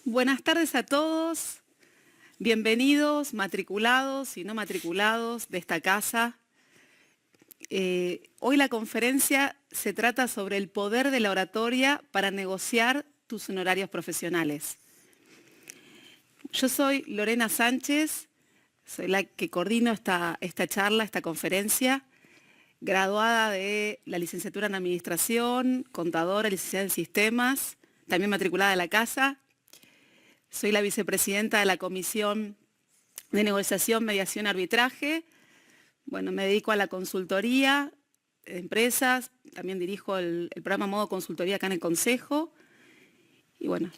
Buenas tardes a todos, bienvenidos matriculados y no matriculados de esta casa. Hoy la conferencia se trata sobre el poder de la oratoria para negociar tus honorarios profesionales. Yo soy Lorena Sánchez, soy la que coordino esta charla, esta conferencia, graduada de la licenciatura en Administración, contadora, licenciada en Sistemas, también matriculada de la casa. Soy la vicepresidenta de la Comisión de Negociación, Mediación y Arbitraje. Bueno, me dedico a la consultoría de empresas, también dirijo el programa Modo Consultoría acá en el Consejo. Y bueno,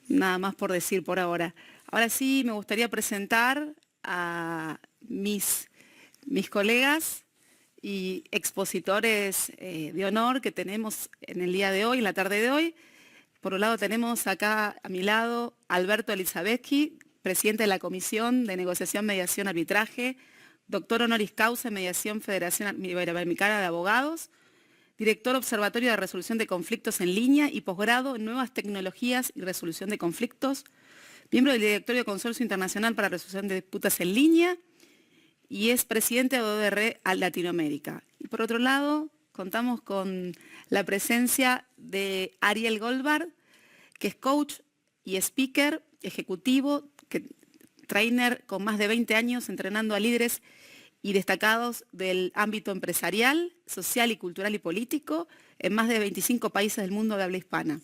nada más por decir por ahora. Ahora sí me gustaría presentar a mis colegas y expositores de honor que tenemos en el día de hoy, en la tarde de hoy. Por un lado tenemos acá a mi lado Alberto Elizabetsky, presidente de la Comisión de Negociación, Mediación y Arbitraje, doctor honoris causa en Mediación Federación Iberoamericana de Abogados, director Observatorio de Resolución de Conflictos en Línea y posgrado en Nuevas Tecnologías y Resolución de Conflictos, miembro del Directorio de Consorcio Internacional para Resolución de Disputas en Línea y es presidente de ODR Latinoamérica. Y por otro lado, contamos con la presencia de Ariel Goldberg, que es coach y speaker ejecutivo, trainer con más de 20 años entrenando a líderes y destacados del ámbito empresarial, social y cultural y político en más de 25 países del mundo de habla hispana.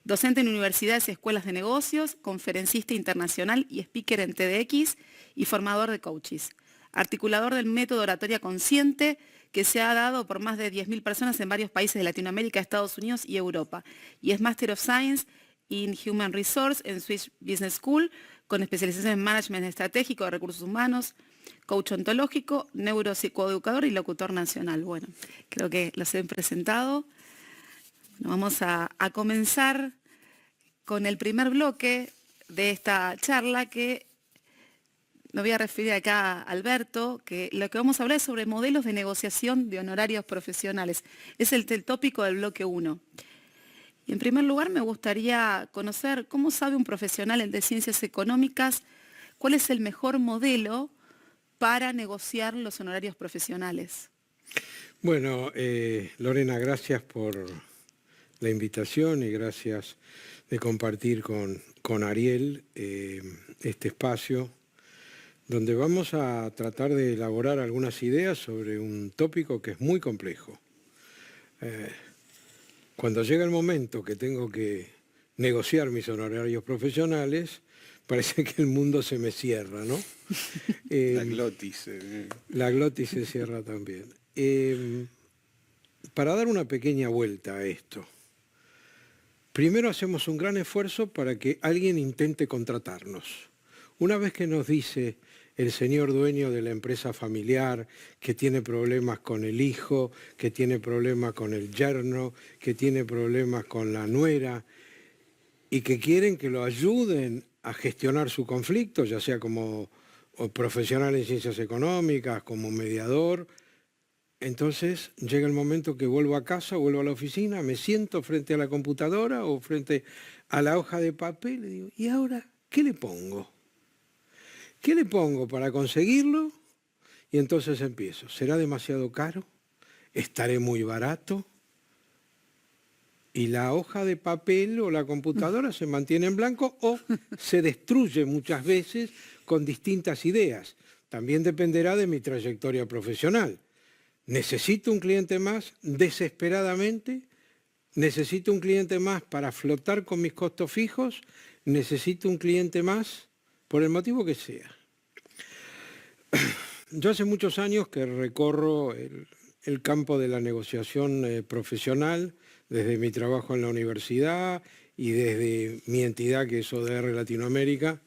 Docente en universidades y escuelas de negocios, conferencista internacional y speaker en TEDx y formador de coaches. Articulador del método oratoria consciente que se ha dado por más de 10.000 personas en varios países de Latinoamérica, Estados Unidos y Europa. Y es Master of Science in Human Resource en Swiss Business School, con especialización en Management Estratégico de Recursos Humanos, coach ontológico, neuropsicoeducador y locutor nacional. Bueno, creo que los he presentado. Bueno, vamos a comenzar con el primer bloque de esta charla que me voy a referir acá a Alberto, que lo que vamos a hablar es sobre modelos de negociación de honorarios profesionales. Es el tópico del bloque 1. Y en primer lugar me gustaría conocer cómo sabe un profesional de ciencias económicas cuál es el mejor modelo para negociar los honorarios profesionales. Bueno, Lorena, gracias por la invitación y gracias de compartir con Ariel este espacio donde vamos a tratar de elaborar algunas ideas sobre un tópico que es muy complejo. Cuando llega el momento que tengo que negociar mis honorarios profesionales, parece que el mundo se me cierra, ¿no? La glotis. La glotis se cierra también. Para dar una pequeña vuelta a esto, primero hacemos un gran esfuerzo para que alguien intente contratarnos. Una vez que nos dice el señor dueño de la empresa familiar que tiene problemas con el hijo, que tiene problemas con el yerno, que tiene problemas con la nuera y que quieren que lo ayuden a gestionar su conflicto, ya sea como profesional en ciencias económicas, como mediador. Entonces llega el momento que vuelvo a casa, vuelvo a la oficina, me siento frente a la computadora o frente a la hoja de papel y digo, ¿y ahora qué le pongo? ¿Qué le pongo para conseguirlo? Y entonces empiezo. ¿Será demasiado caro? ¿Estaré muy barato? Y la hoja de papel o la computadora se mantiene en blanco o se destruye muchas veces con distintas ideas. También dependerá de mi trayectoria profesional. ¿Necesito un cliente más desesperadamente? ¿Necesito un cliente más para flotar con mis costos fijos? ¿Necesito un cliente más? Por el motivo que sea. Yo hace muchos años que recorro el campo de la negociación profesional, desde mi trabajo en la universidad y desde mi entidad que es ODR Latinoamérica,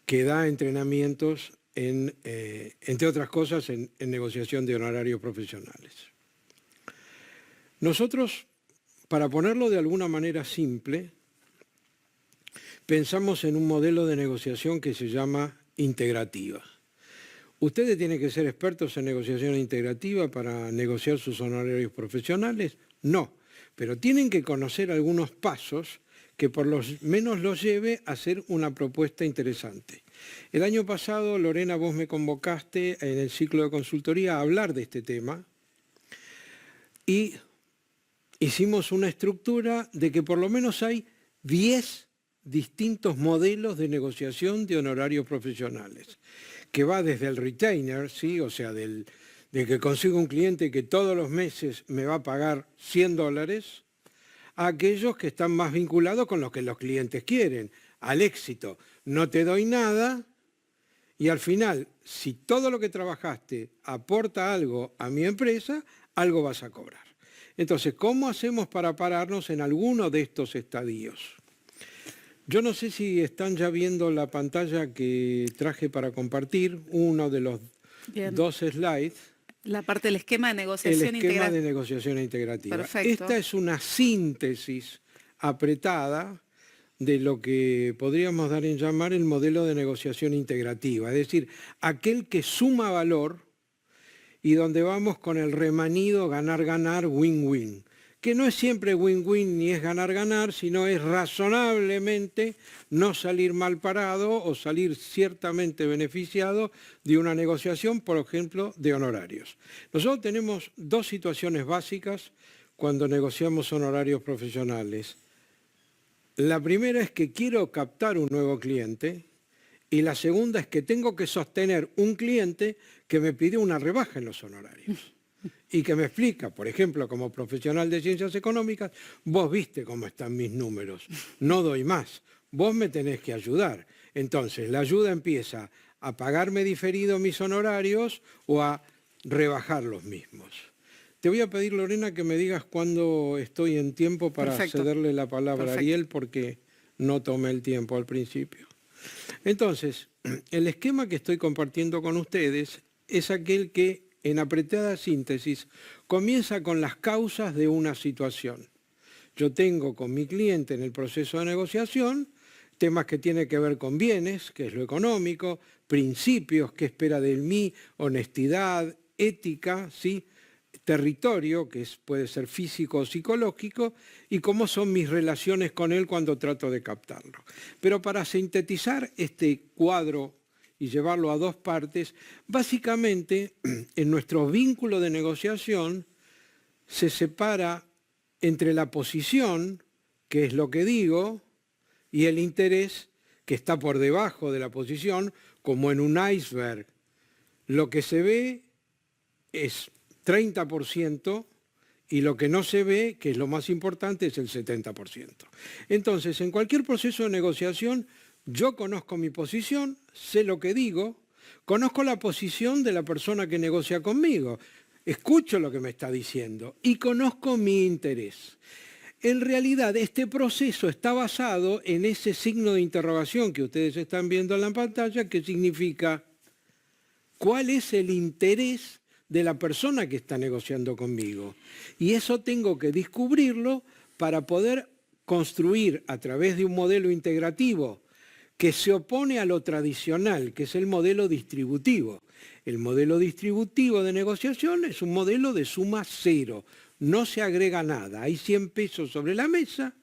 que da entrenamientos, entre otras cosas, en negociación de honorarios profesionales. Nosotros, para ponerlo de alguna manera simple, pensamos en un modelo de negociación que se llama integrativa. ¿Ustedes tienen que ser expertos en negociación integrativa para negociar sus honorarios profesionales? No, pero tienen que conocer algunos pasos que por lo menos los lleve a hacer una propuesta interesante. El año pasado, Lorena, vos me convocaste en el ciclo de consultoría a hablar de este tema y hicimos una estructura de que por lo menos hay 10 distintos modelos de negociación de honorarios profesionales, que va desde el retainer, ¿sí? O sea, de que consigo un cliente que todos los meses me va a pagar $100, a aquellos que están más vinculados con lo que los clientes quieren, al éxito. No te doy nada y al final, si todo lo que trabajaste aporta algo a mi empresa, algo vas a cobrar. Entonces, ¿cómo hacemos para pararnos en alguno de estos estadios? Yo no sé si están ya viendo la pantalla que traje para compartir, uno de los dos slides. La parte del esquema de negociación integrativa. El esquema de negociación integrativa. Perfecto. Esta es una síntesis apretada de lo que podríamos dar en llamar el modelo de negociación integrativa, es decir, aquel que suma valor y donde vamos con el remanido ganar-ganar, win-win, que no es siempre win-win ni es ganar-ganar, sino es razonablemente no salir mal parado o salir ciertamente beneficiado de una negociación, por ejemplo, de honorarios. Nosotros tenemos dos situaciones básicas cuando negociamos honorarios profesionales. La primera es que quiero captar un nuevo cliente y la segunda es que tengo que sostener un cliente que me pide una rebaja en los honorarios y que me explica, por ejemplo, como profesional de ciencias económicas, vos viste cómo están mis números, no doy más, vos me tenés que ayudar. Entonces, la ayuda empieza a pagarme diferido mis honorarios o a rebajar los mismos. Te voy a pedir, Lorena, que me digas cuándo estoy en tiempo para cederle la palabra a Ariel, porque no tomé el tiempo al principio. Entonces, el esquema que estoy compartiendo con ustedes es aquel que, en apretada síntesis, comienza con las causas de una situación. Yo tengo con mi cliente en el proceso de negociación temas que tienen que ver con bienes, que es lo económico, principios, que espera de mí, honestidad, ética, ¿sí? Territorio, que puede ser físico o psicológico, y cómo son mis relaciones con él cuando trato de captarlo. Pero para sintetizar este cuadro y llevarlo a dos partes, básicamente en nuestro vínculo de negociación se separa entre la posición, que es lo que digo, y el interés, que está por debajo de la posición, como en un iceberg. Lo que se ve es 30% y lo que no se ve, que es lo más importante, es el 70%. Entonces, en cualquier proceso de negociación, yo conozco mi posición, sé lo que digo, conozco la posición de la persona que negocia conmigo, escucho lo que me está diciendo y conozco mi interés. En realidad, este proceso está basado en ese signo de interrogación que ustedes están viendo en la pantalla, que significa cuál es el interés de la persona que está negociando conmigo. Y eso tengo que descubrirlo para poder construir a través de un modelo integrativo que se opone a lo tradicional, que es el modelo distributivo. El modelo distributivo de negociación es un modelo de suma cero, no se agrega nada, hay 100 pesos sobre la mesa.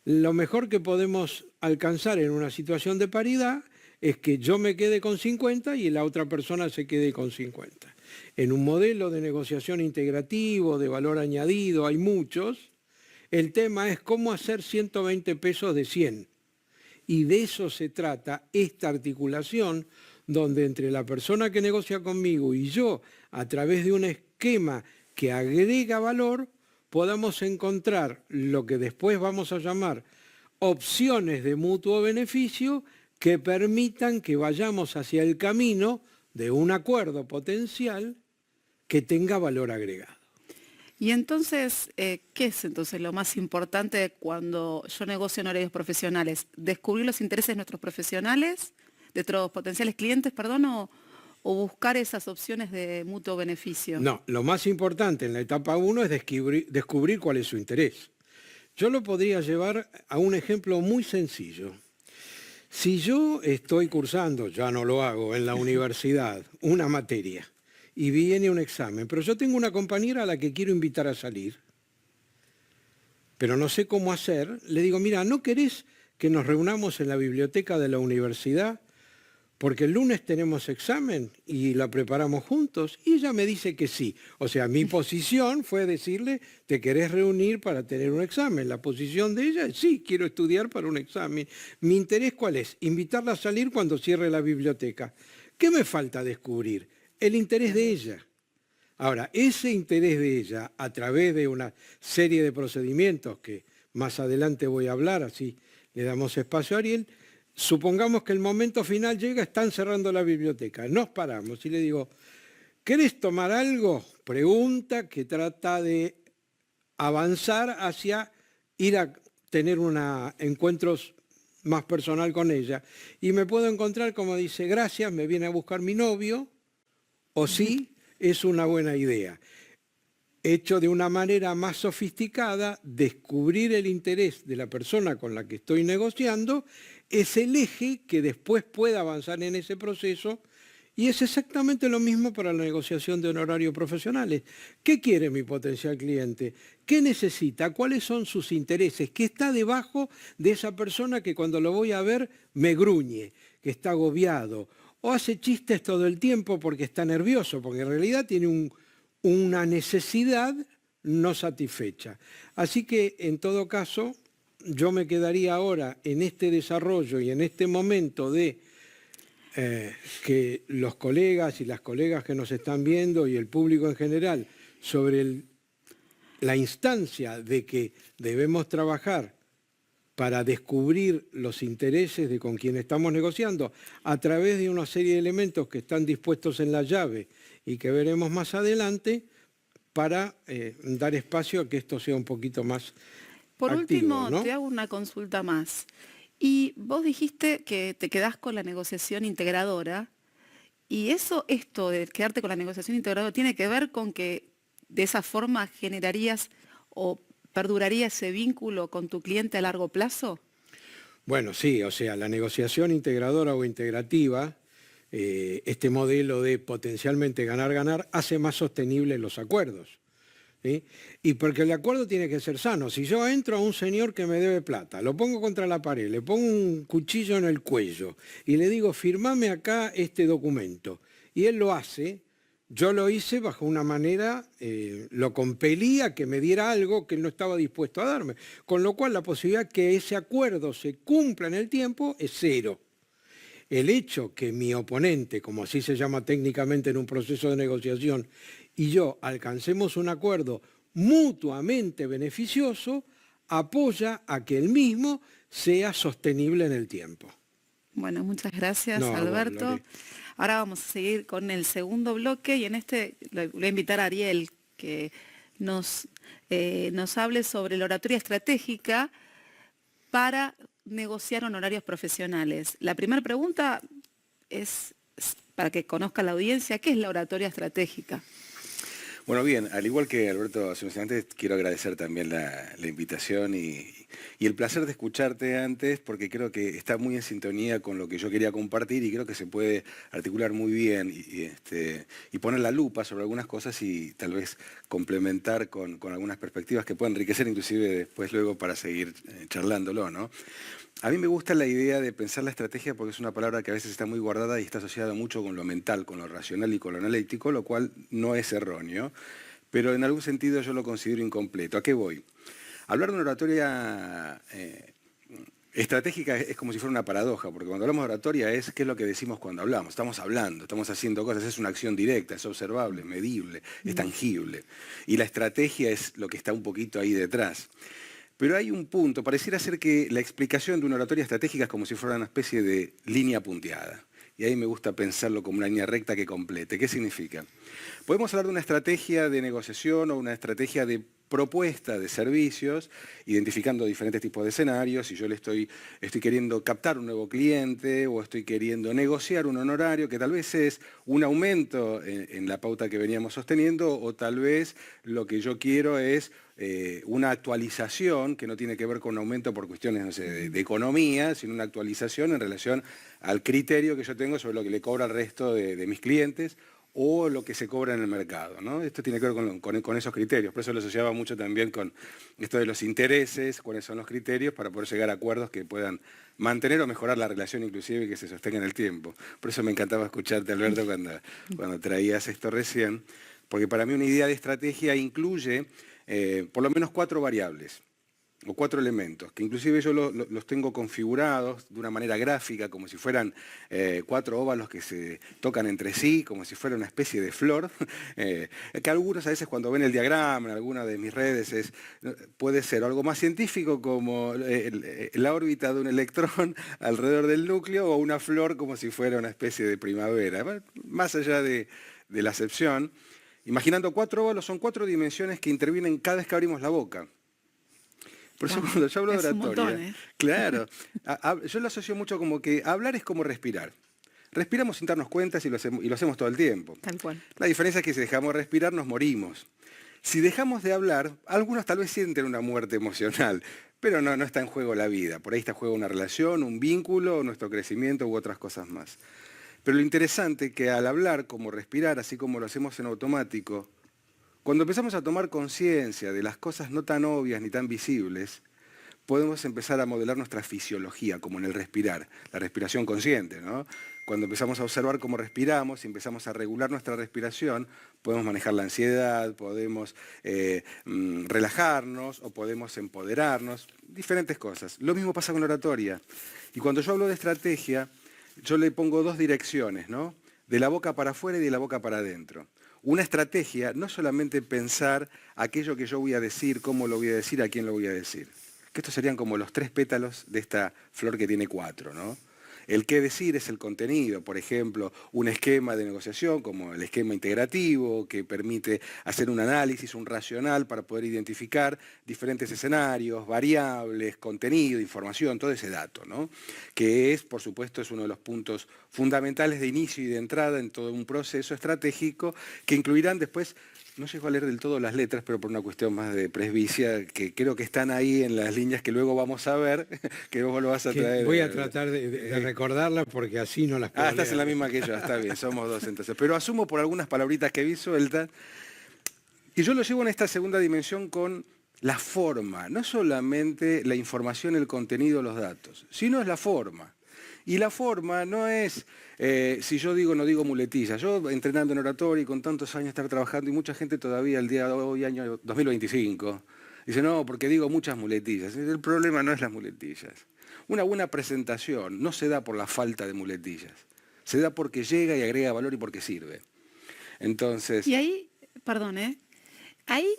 Lo mejor que podemos alcanzar en una situación de paridad es que yo me quede con 50 y la otra persona se quede con 50. En un modelo de negociación integrativo, de valor añadido, hay muchos. El tema es cómo hacer 120 pesos de 100. Y de eso se trata esta articulación, donde entre la persona que negocia conmigo y yo, a través de un esquema que agrega valor, podamos encontrar lo que después vamos a llamar opciones de mutuo beneficio que permitan que vayamos hacia el camino de un acuerdo potencial que tenga valor agregado. Y entonces, ¿qué es entonces lo más importante cuando yo negocio honorarios profesionales? ¿Descubrir los intereses de nuestros profesionales, de nuestros potenciales clientes, perdón, o buscar esas opciones de mutuo beneficio? No, lo más importante en la etapa 1 es descubrir cuál es su interés. Yo lo podría llevar a un ejemplo muy sencillo. Si yo estoy cursando, ya no lo hago, en la universidad, una materia, y viene un examen, pero yo tengo una compañera a la que quiero invitar a salir, pero no sé cómo hacer, le digo, mira, ¿no querés que nos reunamos en la biblioteca de la universidad? Porque el lunes tenemos examen y la preparamos juntos. Y ella me dice que sí. O sea, mi posición fue decirle, ¿te querés reunir para tener un examen? La posición de ella es, sí, quiero estudiar para un examen. ¿Mi interés cuál es? Invitarla a salir cuando cierre la biblioteca. ¿Qué me falta descubrir? El interés de ella. Ahora, ese interés de ella, a través de una serie de procedimientos que más adelante voy a hablar, así le damos espacio a Ariel. Supongamos que el momento final llega, están cerrando la biblioteca, nos paramos y le digo, ¿querés tomar algo? Pregunta que trata de avanzar hacia ir a tener encuentros más personal con ella. Y me puedo encontrar como dice, gracias, me viene a buscar mi novio, o sí, es una buena idea. Hecho de una manera más sofisticada, descubrir el interés de la persona con la que estoy negociando es el eje que después pueda avanzar en ese proceso y es exactamente lo mismo para la negociación de honorarios profesionales. ¿Qué quiere mi potencial cliente? ¿Qué necesita? ¿Cuáles son sus intereses? ¿Qué está debajo de esa persona que cuando lo voy a ver me gruñe, que está agobiado o hace chistes todo el tiempo porque está nervioso, porque en realidad tiene una necesidad no satisfecha? Así que, en todo caso, yo me quedaría ahora en este desarrollo y en este momento de que los colegas y las colegas que nos están viendo y el público en general sobre la instancia de que debemos trabajar para descubrir los intereses de con quien estamos negociando a través de una serie de elementos que están dispuestos en la llave y que veremos más adelante para dar espacio a que esto sea un poquito más Por activo, último, ¿no? te hago una consulta más. Y vos dijiste que te quedás con la negociación integradora, y esto de quedarte con la negociación integradora tiene que ver con que de esa forma generarías o perduraría ese vínculo con tu cliente a largo plazo. Bueno, sí, o sea, la negociación integradora o integrativa, este modelo de potencialmente ganar-ganar, hace más sostenibles los acuerdos, ¿sí? Y porque el acuerdo tiene que ser sano. Si yo entro a un señor que me debe plata, lo pongo contra la pared, le pongo un cuchillo en el cuello y le digo, firmame acá este documento, y él lo hace, yo lo hice bajo una manera, lo compelí a que me diera algo que él no estaba dispuesto a darme, con lo cual la posibilidad que ese acuerdo se cumpla en el tiempo es cero. El hecho que mi oponente, como así se llama técnicamente en un proceso de negociación, y yo alcancemos un acuerdo mutuamente beneficioso, apoya a que el mismo sea sostenible en el tiempo. Bueno, muchas gracias, No, Alberto. Lore. Ahora vamos a seguir con el segundo bloque y en este voy a invitar a Ariel que nos hable sobre la oratoria estratégica para negociar honorarios profesionales. La primera pregunta es para que conozca la audiencia, ¿qué es la oratoria estratégica? Bueno, bien, al igual que Alberto hace unos instantes, quiero agradecer también la invitación y el placer de escucharte antes, porque creo que está muy en sintonía con lo que yo quería compartir y creo que se puede articular muy bien y poner la lupa sobre algunas cosas y tal vez complementar con algunas perspectivas que puedan enriquecer inclusive después luego para seguir charlándolo, ¿no? A mí me gusta la idea de pensar la estrategia porque es una palabra que a veces está muy guardada y está asociada mucho con lo mental, con lo racional y con lo analítico, lo cual no es erróneo, pero en algún sentido yo lo considero incompleto. ¿A qué voy? Hablar de una oratoria estratégica es como si fuera una paradoja, porque cuando hablamos de oratoria es qué es lo que decimos cuando hablamos. Estamos hablando, estamos haciendo cosas, es una acción directa, es observable, medible, es tangible. Y la estrategia es lo que está un poquito ahí detrás. Pero hay un punto, pareciera ser que la explicación de una oratoria estratégica es como si fuera una especie de línea punteada. Y ahí me gusta pensarlo como una línea recta que complete. ¿Qué significa? Podemos hablar de una estrategia de negociación o una estrategia de propuesta de servicios, identificando diferentes tipos de escenarios. Si yo estoy queriendo captar un nuevo cliente o estoy queriendo negociar un honorario que tal vez es un aumento en la pauta que veníamos sosteniendo o tal vez lo que yo quiero es una actualización que no tiene que ver con un aumento por cuestiones no sé, de economía, sino una actualización en relación al criterio que yo tengo sobre lo que le cobra al resto de mis clientes o lo que se cobra en el mercado, ¿no? Esto tiene que ver con esos criterios, por eso lo asociaba mucho también con esto de los intereses, cuáles son los criterios para poder llegar a acuerdos que puedan mantener o mejorar la relación inclusive y que se sostenga en el tiempo. Por eso me encantaba escucharte, Alberto, cuando traías esto recién, porque para mí una idea de estrategia incluye por lo menos 4 variables o 4 elementos, que inclusive yo los tengo configurados de una manera gráfica, como si fueran 4 óvalos que se tocan entre sí, como si fuera una especie de flor, que algunos a veces cuando ven el diagrama en alguna de mis redes puede ser algo más científico como la órbita de un electrón alrededor del núcleo, o una flor como si fuera una especie de primavera. Más allá de la acepción, imaginando 4 óvalos, son 4 dimensiones que intervienen cada vez que abrimos la boca. Por eso cuando yo hablo de oratoria, montón, claro, yo lo asocio mucho como que hablar es como respirar. Respiramos sin darnos cuenta y lo hacemos todo el tiempo. Tal cual. La diferencia es que si dejamos de respirar nos morimos. Si dejamos de hablar, algunos tal vez sienten una muerte emocional, pero no está en juego la vida. Por ahí está en juego una relación, un vínculo, nuestro crecimiento u otras cosas más. Pero lo interesante es que al hablar como respirar, así como lo hacemos en automático, cuando empezamos a tomar conciencia de las cosas no tan obvias ni tan visibles, podemos empezar a modelar nuestra fisiología, como en el respirar, la respiración consciente, ¿no? Cuando empezamos a observar cómo respiramos y empezamos a regular nuestra respiración, podemos manejar la ansiedad, podemos relajarnos o podemos empoderarnos, diferentes cosas. Lo mismo pasa con la oratoria. Y cuando yo hablo de estrategia, yo le pongo 2 direcciones, ¿no? De la boca para afuera y de la boca para adentro. Una estrategia no es solamente pensar aquello que yo voy a decir, cómo lo voy a decir, a quién lo voy a decir. Que estos serían como los 3 pétalos de esta flor que tiene 4, ¿no? El qué decir es el contenido, por ejemplo, un esquema de negociación como el esquema integrativo que permite hacer un análisis, un racional para poder identificar diferentes escenarios, variables, contenido, información, todo ese dato, ¿no? Que es, por supuesto, es uno de los puntos fundamentales de inicio y de entrada en todo un proceso estratégico que incluirán después. No llego a leer del todo las letras, pero por una cuestión más de presbicia, que creo que están ahí en las líneas que luego vamos a ver, que vos lo vas a traer. Voy a tratar de recordarlas porque así no las puedo estás leer. en la misma que yo, está bien, somos 2 entonces. Pero asumo por algunas palabritas que vi sueltas. Y yo lo llevo en esta segunda dimensión con la forma, no solamente la información, el contenido, los datos, sino es la forma. Y la forma no es, si yo digo, no digo muletillas. Yo entrenando en oratoria y con tantos años estar trabajando y mucha gente todavía al día de hoy, año 2025, dice, no, porque digo muchas muletillas. El problema no es las muletillas. Una buena presentación no se da por la falta de muletillas. Se da porque llega y agrega valor y porque sirve. Entonces... Y ahí, perdón, ahí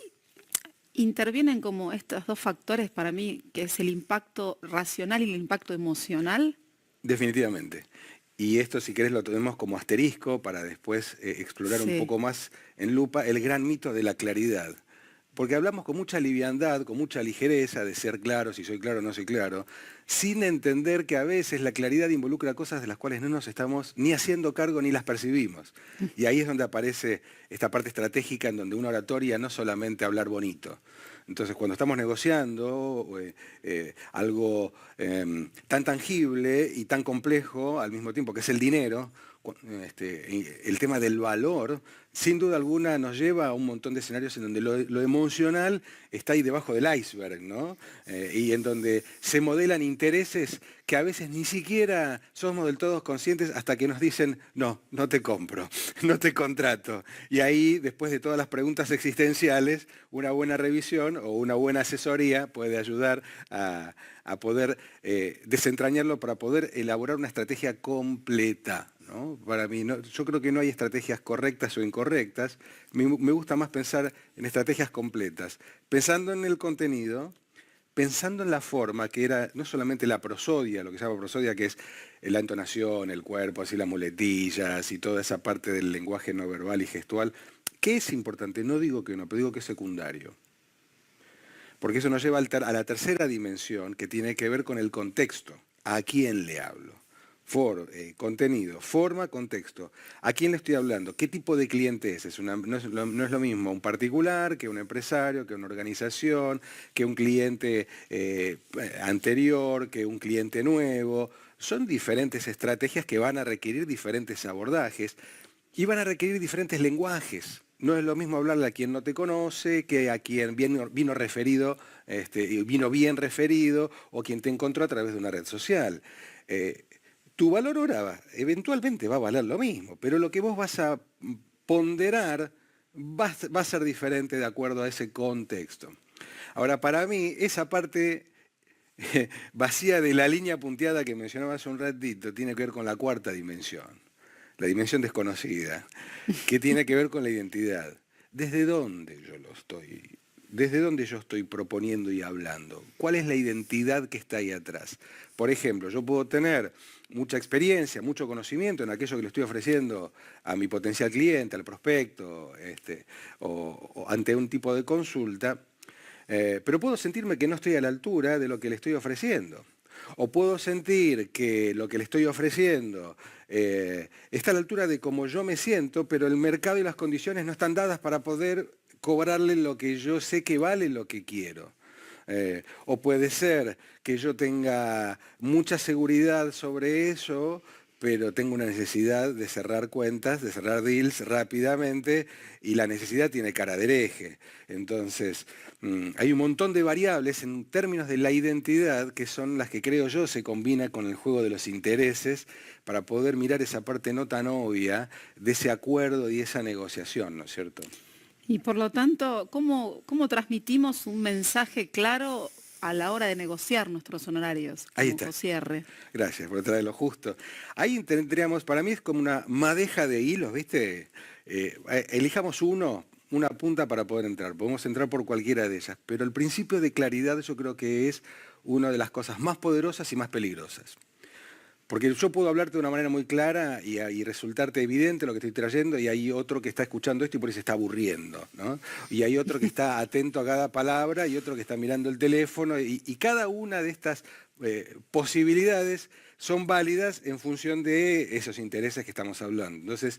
intervienen como estos 2 factores para mí, que es el impacto racional y el impacto emocional. Definitivamente. Y esto, si querés, lo tenemos como asterisco para después explorar un poco más en lupa el gran mito de la claridad. Porque hablamos con mucha liviandad, con mucha ligereza de ser claro, si soy claro o no soy claro, sin entender que a veces la claridad involucra cosas de las cuales no nos estamos ni haciendo cargo ni las percibimos. Y ahí es donde aparece esta parte estratégica en donde una oratoria no solamente hablar bonito. Entonces, cuando estamos negociando algo tan tangible y tan complejo al mismo tiempo, que es el dinero, el tema del valor, sin duda alguna nos lleva a un montón de escenarios en donde lo emocional está ahí debajo del iceberg, ¿no? Y en donde se modelan intereses que a veces ni siquiera somos del todo conscientes hasta que nos dicen, no te compro, no te contrato. Y ahí, después de todas las preguntas existenciales, una buena revisión o una buena asesoría puede ayudar a poder desentrañarlo para poder elaborar una estrategia completa, ¿no? Para mí, yo creo que no hay estrategias correctas o incorrectas. Me gusta más pensar en estrategias completas, pensando en el contenido, pensando en la forma, que era no solamente la prosodia, lo que se llama prosodia, que es la entonación, el cuerpo, así las muletillas y toda esa parte del lenguaje no verbal y gestual, que es importante, no digo que no, pero digo que es secundario. Porque eso nos lleva a la tercera dimensión, que tiene que ver con el contexto. ¿A quién le hablo? Contenido, forma, contexto. ¿A quién le estoy hablando? ¿Qué tipo de cliente es? No es lo mismo un particular que un empresario, que una organización, que un cliente anterior, que un cliente nuevo. Son diferentes estrategias que van a requerir diferentes abordajes. Y van a requerir diferentes lenguajes. No es lo mismo hablarle a quien no te conoce que a quien vino referido, vino bien referido, o quien te encontró a través de una red social. Tu valor ahora eventualmente va a valer lo mismo, pero lo que vos vas a ponderar va a ser diferente de acuerdo a ese contexto. Ahora, para mí, esa parte vacía de la línea punteada que mencionaba hace un ratito tiene que ver con la cuarta dimensión, la dimensión desconocida, que tiene que ver con la identidad. ¿Desde dónde yo estoy proponiendo y hablando? ¿Cuál es la identidad que está ahí atrás? Por ejemplo, yo puedo tener mucha experiencia, mucho conocimiento en aquello que le estoy ofreciendo a mi potencial cliente, al prospecto, o ante un tipo de consulta, pero puedo sentirme que no estoy a la altura de lo que le estoy ofreciendo. O puedo sentir que lo que le estoy ofreciendo está a la altura de cómo yo me siento, pero el mercado y las condiciones no están dadas para poder cobrarle lo que yo sé que vale lo que quiero. O puede ser que yo tenga mucha seguridad sobre eso, pero tengo una necesidad de cerrar cuentas, de cerrar deals rápidamente, y la necesidad tiene cara de hereje. Entonces, hay un montón de variables en términos de la identidad que son las que creo yo se combina con el juego de los intereses para poder mirar esa parte no tan obvia de ese acuerdo y esa negociación, ¿no es cierto? Y por lo tanto, ¿cómo transmitimos un mensaje claro a la hora de negociar nuestros honorarios? Ahí Como está. cierre. Gracias por traerlo justo. Ahí tendríamos, para mí es como una madeja de hilos, ¿viste? Elijamos una punta para poder entrar. Podemos entrar por cualquiera de ellas, pero el principio de claridad yo creo que es una de las cosas más poderosas y más peligrosas. Porque yo puedo hablarte de una manera muy clara y resultarte evidente lo que estoy trayendo, y hay otro que está escuchando esto y por eso se está aburriendo, ¿no? Y hay otro que está atento a cada palabra y otro que está mirando el teléfono, y cada una de estas posibilidades son válidas en función de esos intereses que estamos hablando. Entonces,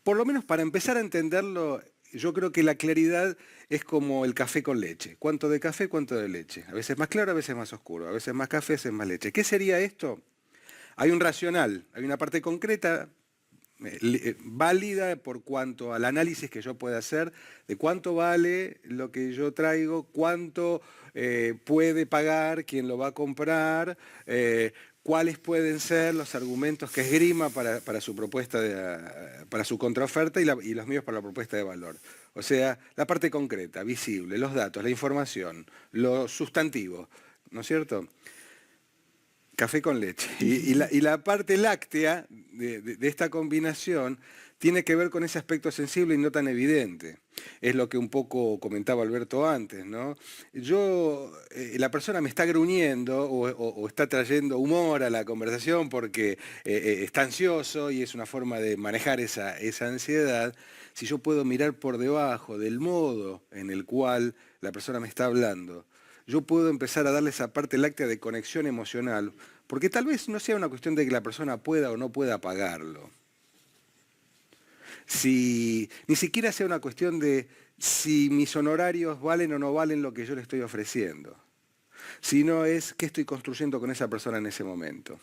por lo menos para empezar a entenderlo, yo creo que la claridad es como el café con leche. ¿Cuánto de café, cuánto de leche? A veces más claro, a veces más oscuro, a veces más café, a veces más leche. ¿Qué sería esto? Hay un racional, hay una parte concreta, válida por cuanto al análisis que yo pueda hacer de cuánto vale lo que yo traigo, cuánto puede pagar quien lo va a comprar, cuáles pueden ser los argumentos que esgrima para su propuesta, para su contraoferta y los míos para la propuesta de valor. O sea, la parte concreta, visible, los datos, la información, lo sustantivo, ¿no es cierto? Café con leche. Y la parte láctea de esta combinación tiene que ver con ese aspecto sensible y no tan evidente. Es lo que un poco comentaba Alberto antes, ¿no? La persona me está gruñendo o está trayendo humor a la conversación porque está ansioso y es una forma de manejar esa ansiedad. Si yo puedo mirar por debajo del modo en el cual la persona me está hablando, yo puedo empezar a darle esa parte láctea de conexión emocional, porque tal vez no sea una cuestión de que la persona pueda o no pueda pagarlo. Ni siquiera sea una cuestión de si mis honorarios valen o no valen lo que yo le estoy ofreciendo, sino es qué estoy construyendo con esa persona en ese momento.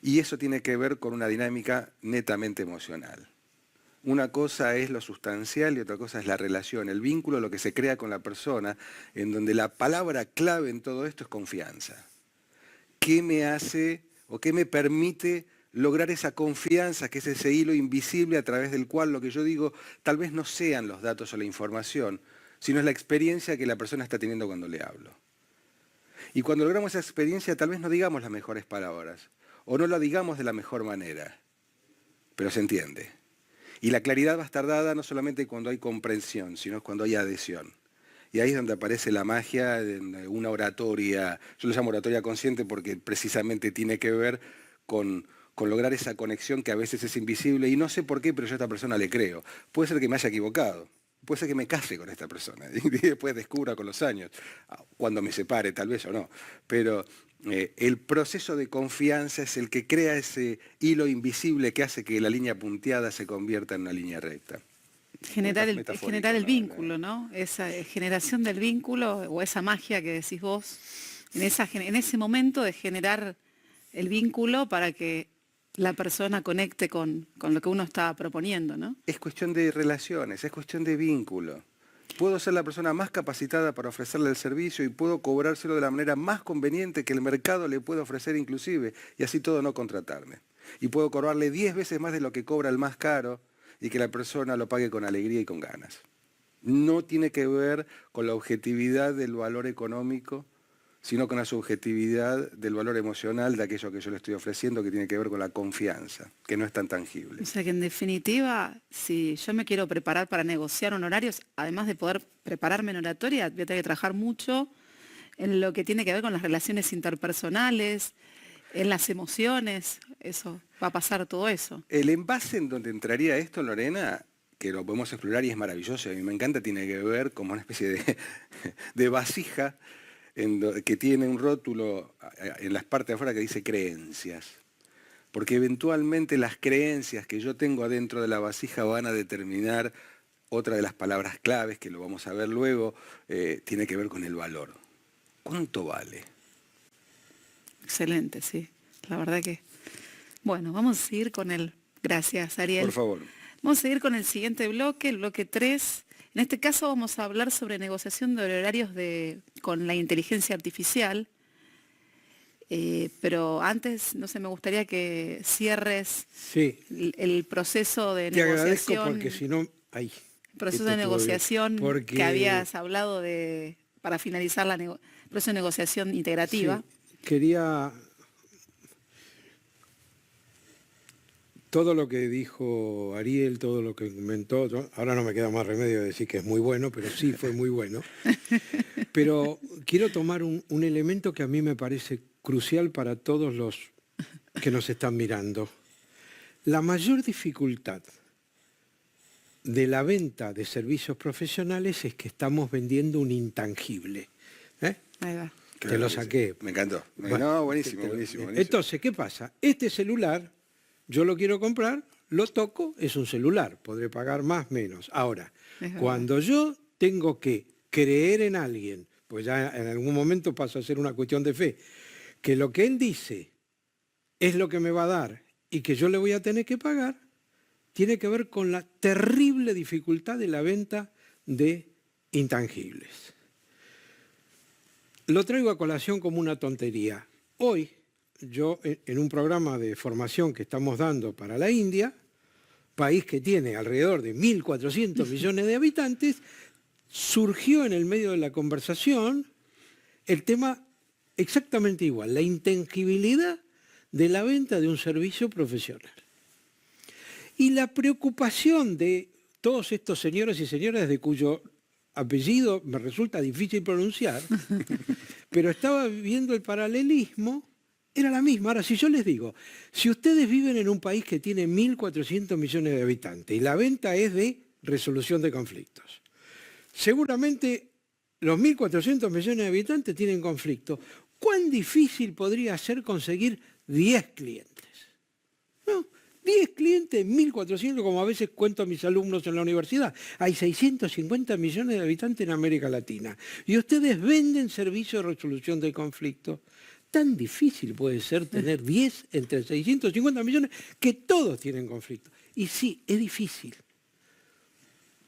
Y eso tiene que ver con una dinámica netamente emocional. Una cosa es lo sustancial y otra cosa es la relación, el vínculo, lo que se crea con la persona, en donde la palabra clave en todo esto es confianza. ¿Qué me hace o qué me permite lograr esa confianza, que es ese hilo invisible a través del cual lo que yo digo tal vez no sean los datos o la información, sino es la experiencia que la persona está teniendo cuando le hablo? Y cuando logramos esa experiencia tal vez no digamos las mejores palabras o no lo digamos de la mejor manera, pero se entiende. Y la claridad va a estar dada no solamente cuando hay comprensión, sino cuando hay adhesión. Y ahí es donde aparece la magia de una oratoria, yo lo llamo oratoria consciente porque precisamente tiene que ver con lograr esa conexión que a veces es invisible, y no sé por qué, pero yo a esta persona le creo. Puede ser que me haya equivocado, puede ser que me case con esta persona y después descubra con los años, cuando me separe tal vez o no, pero el proceso de confianza es el que crea ese hilo invisible que hace que la línea punteada se convierta en una línea recta. Generar el vínculo, ¿no? Esa generación del vínculo o esa magia que decís vos, en ese momento de generar el vínculo para que la persona conecte con lo que uno está proponiendo, ¿no? Es cuestión de relaciones, es cuestión de vínculo. Puedo ser la persona más capacitada para ofrecerle el servicio y puedo cobrárselo de la manera más conveniente que el mercado le puede ofrecer inclusive, y así todo no contratarme. Y puedo cobrarle 10 veces más de lo que cobra el más caro y que la persona lo pague con alegría y con ganas. No tiene que ver con la objetividad del valor económico, sino con la subjetividad del valor emocional de aquello que yo le estoy ofreciendo, que tiene que ver con la confianza, que no es tan tangible. O sea que en definitiva, si yo me quiero preparar para negociar honorarios, además de poder prepararme en oratoria, voy a tener que trabajar mucho en lo que tiene que ver con las relaciones interpersonales, en las emociones, eso, va a pasar todo eso. El envase en donde entraría esto, Lorena, que lo podemos explorar y es maravilloso, a mí me encanta, tiene que ver como una especie de vasija que tiene un rótulo en las partes de afuera que dice creencias. Porque eventualmente las creencias que yo tengo adentro de la vasija van a determinar otra de las palabras claves, que lo vamos a ver luego, tiene que ver con el valor. ¿Cuánto vale? Excelente, sí. La verdad que... Bueno, vamos a seguir con el... Gracias, Ariel. Por favor. Vamos a seguir con el siguiente bloque, el bloque 3. En este caso vamos a hablar sobre negociación de horarios con la inteligencia artificial. Pero antes, no sé, me gustaría que cierres Sí. el proceso de Te agradezco negociación. porque si no... Ahí. Proceso Esto de estuvo bien. negociación Porque- que habías hablado para finalizar el proceso de negociación integrativa. Sí, quería... Todo lo que dijo Ariel, todo lo que comentó, ahora no me queda más remedio de decir que es muy bueno, pero sí fue muy bueno. Pero quiero tomar un elemento que a mí me parece crucial para todos los que nos están mirando. La mayor dificultad de la venta de servicios profesionales es que estamos vendiendo un intangible. ¿Eh? Ahí va. Te lo saqué. Me encantó. Bueno, No, buenísimo, buenísimo. Entonces, ¿qué pasa? Este celular, yo lo quiero comprar, lo toco, es un celular, podré pagar más, menos. Ahora, Es verdad. cuando yo tengo que creer en alguien, pues ya en algún momento pasa a ser una cuestión de fe, que lo que él dice es lo que me va a dar y que yo le voy a tener que pagar, tiene que ver con la terrible dificultad de la venta de intangibles. Lo traigo a colación como una tontería. Hoy, yo en un programa de formación que estamos dando para la India, país que tiene alrededor de 1.400 millones de habitantes, surgió en el medio de la conversación el tema exactamente igual, la intangibilidad de la venta de un servicio profesional. Y la preocupación de todos estos señores y señoras de cuyo apellido me resulta difícil pronunciar, pero estaba viendo el paralelismo, era la misma. Ahora, si yo les digo, si ustedes viven en un país que tiene 1.400 millones de habitantes y la venta es de resolución de conflictos, seguramente los 1.400 millones de habitantes tienen conflictos. ¿Cuán difícil podría ser conseguir 10 clientes? ¿No? 10 clientes, 1.400, como a veces cuento a mis alumnos en la universidad. Hay 650 millones de habitantes en América Latina. Y ustedes venden servicios de resolución de conflictos. Tan difícil puede ser tener 10 entre 650 millones que todos tienen conflictos. Y sí, es difícil.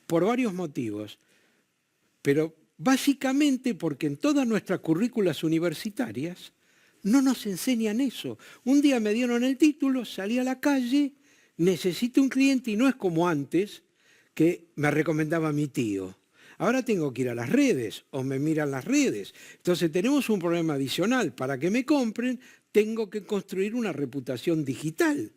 Por varios motivos. Pero básicamente porque en todas nuestras currículas universitarias no nos enseñan eso. Un día me dieron el título, salí a la calle, necesito un cliente y no es como antes que me recomendaba mi tío. Ahora tengo que ir a las redes o me miran las redes. Entonces tenemos un problema adicional. Para que me compren tengo que construir una reputación digital.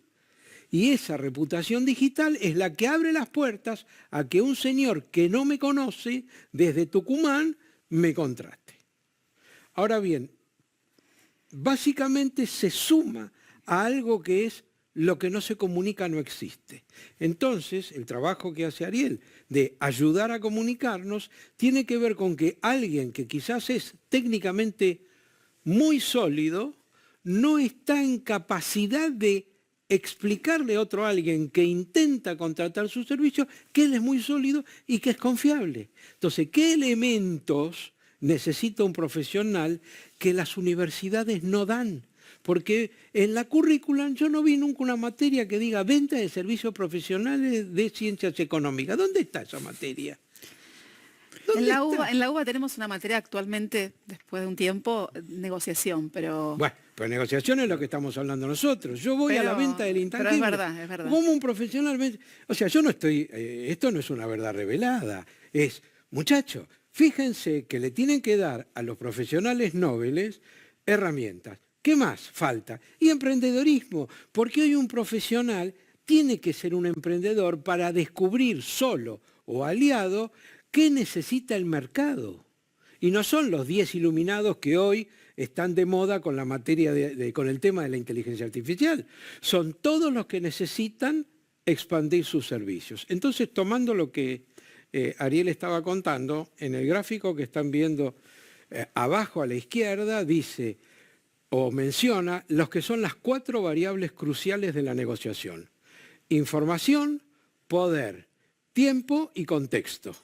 Y esa reputación digital es la que abre las puertas a que un señor que no me conoce desde Tucumán me contrate. Ahora bien, básicamente se suma a algo que es lo que no se comunica no existe. Entonces, el trabajo que hace Ariel de ayudar a comunicarnos tiene que ver con que alguien que quizás es técnicamente muy sólido no está en capacidad de explicarle a otro alguien que intenta contratar su servicio que él es muy sólido y que es confiable. Entonces, ¿qué elementos necesita un profesional que las universidades no dan? Porque en la currículum yo no vi nunca una materia que diga venta de servicios profesionales de ciencias económicas. ¿Dónde está esa materia? En la UBA tenemos una materia actualmente, después de un tiempo, negociación, pero... Bueno, pues negociación es lo que estamos hablando nosotros. Yo voy a la venta del intangible. Pero es verdad. Como un profesional... O sea, yo no estoy... esto no es una verdad revelada. Es, muchachos, fíjense que le tienen que dar a los profesionales nobles herramientas. ¿Qué más falta? Y emprendedorismo, porque hoy un profesional tiene que ser un emprendedor para descubrir solo o aliado qué necesita el mercado. Y no son los 10 iluminados que hoy están de moda con la materia con el tema de la inteligencia artificial. Son todos los que necesitan expandir sus servicios. Entonces, tomando lo que Ariel estaba contando, en el gráfico que están viendo abajo a la izquierda, dice o menciona los que son las 4 variables cruciales de la negociación. Información, poder, tiempo y contexto.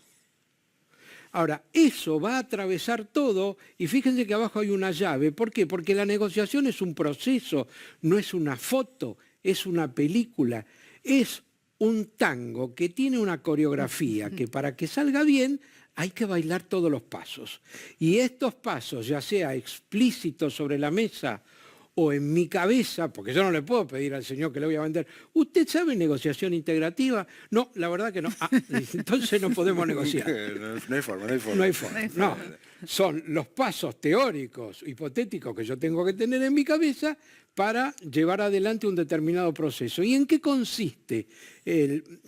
Ahora, eso va a atravesar todo y fíjense que abajo hay una llave. ¿Por qué? Porque la negociación es un proceso, no es una foto, es una película, es un tango que tiene una coreografía que para que salga bien hay que bailar todos los pasos. Y estos pasos, ya sea explícitos sobre la mesa o en mi cabeza, porque yo no le puedo pedir al señor que le voy a vender, ¿usted sabe negociación integrativa? No, la verdad que no. Ah, entonces no podemos negociar. No hay forma. No hay forma. No, son los pasos teóricos, hipotéticos que yo tengo que tener en mi cabeza para llevar adelante un determinado proceso. ¿Y en qué consiste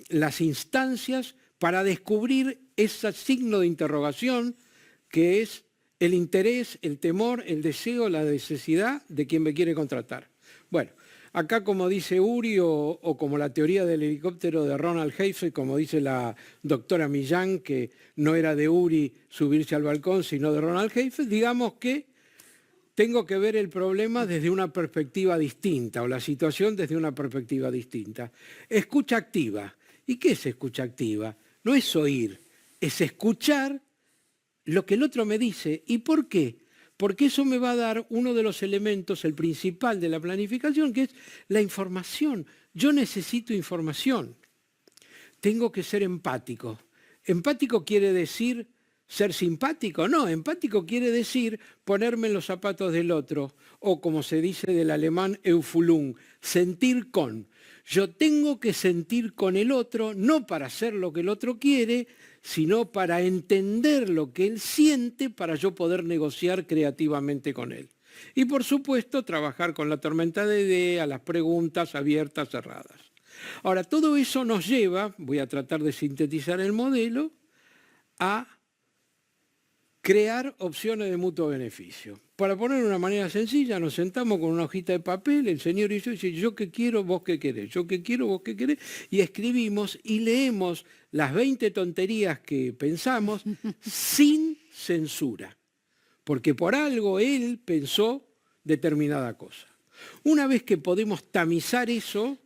las instancias para descubrir ese signo de interrogación que es el interés, el temor, el deseo, la necesidad de quien me quiere contratar? Bueno, acá como dice Uri o como la teoría del helicóptero de Ronald Heifetz, como dice la doctora Millán, que no era de Uri subirse al balcón, sino de Ronald Heifetz, digamos que tengo que ver el problema desde una perspectiva distinta o la situación desde una perspectiva distinta. Escucha activa. ¿Y qué es escucha activa? No es oír, es escuchar lo que el otro me dice. ¿Y por qué? Porque eso me va a dar uno de los elementos, el principal de la planificación, que es la información. Yo necesito información. Tengo que ser empático. ¿Empático quiere decir ser simpático? No, empático quiere decir ponerme en los zapatos del otro, o como se dice del alemán, Auffühlung, sentir con. Yo tengo que sentir con el otro, no para hacer lo que el otro quiere, sino para entender lo que él siente para yo poder negociar creativamente con él. Y por supuesto, trabajar con la tormenta de ideas, las preguntas abiertas, cerradas. Ahora, todo eso nos lleva, voy a tratar de sintetizar el modelo, a crear opciones de mutuo beneficio. Para poner de una manera sencilla, nos sentamos con una hojita de papel, el señor y yo, dice, yo qué quiero, vos qué querés, yo qué quiero, vos qué querés, y escribimos y leemos las 20 tonterías que pensamos sin censura, porque por algo él pensó determinada cosa. Una vez que podemos tamizar eso,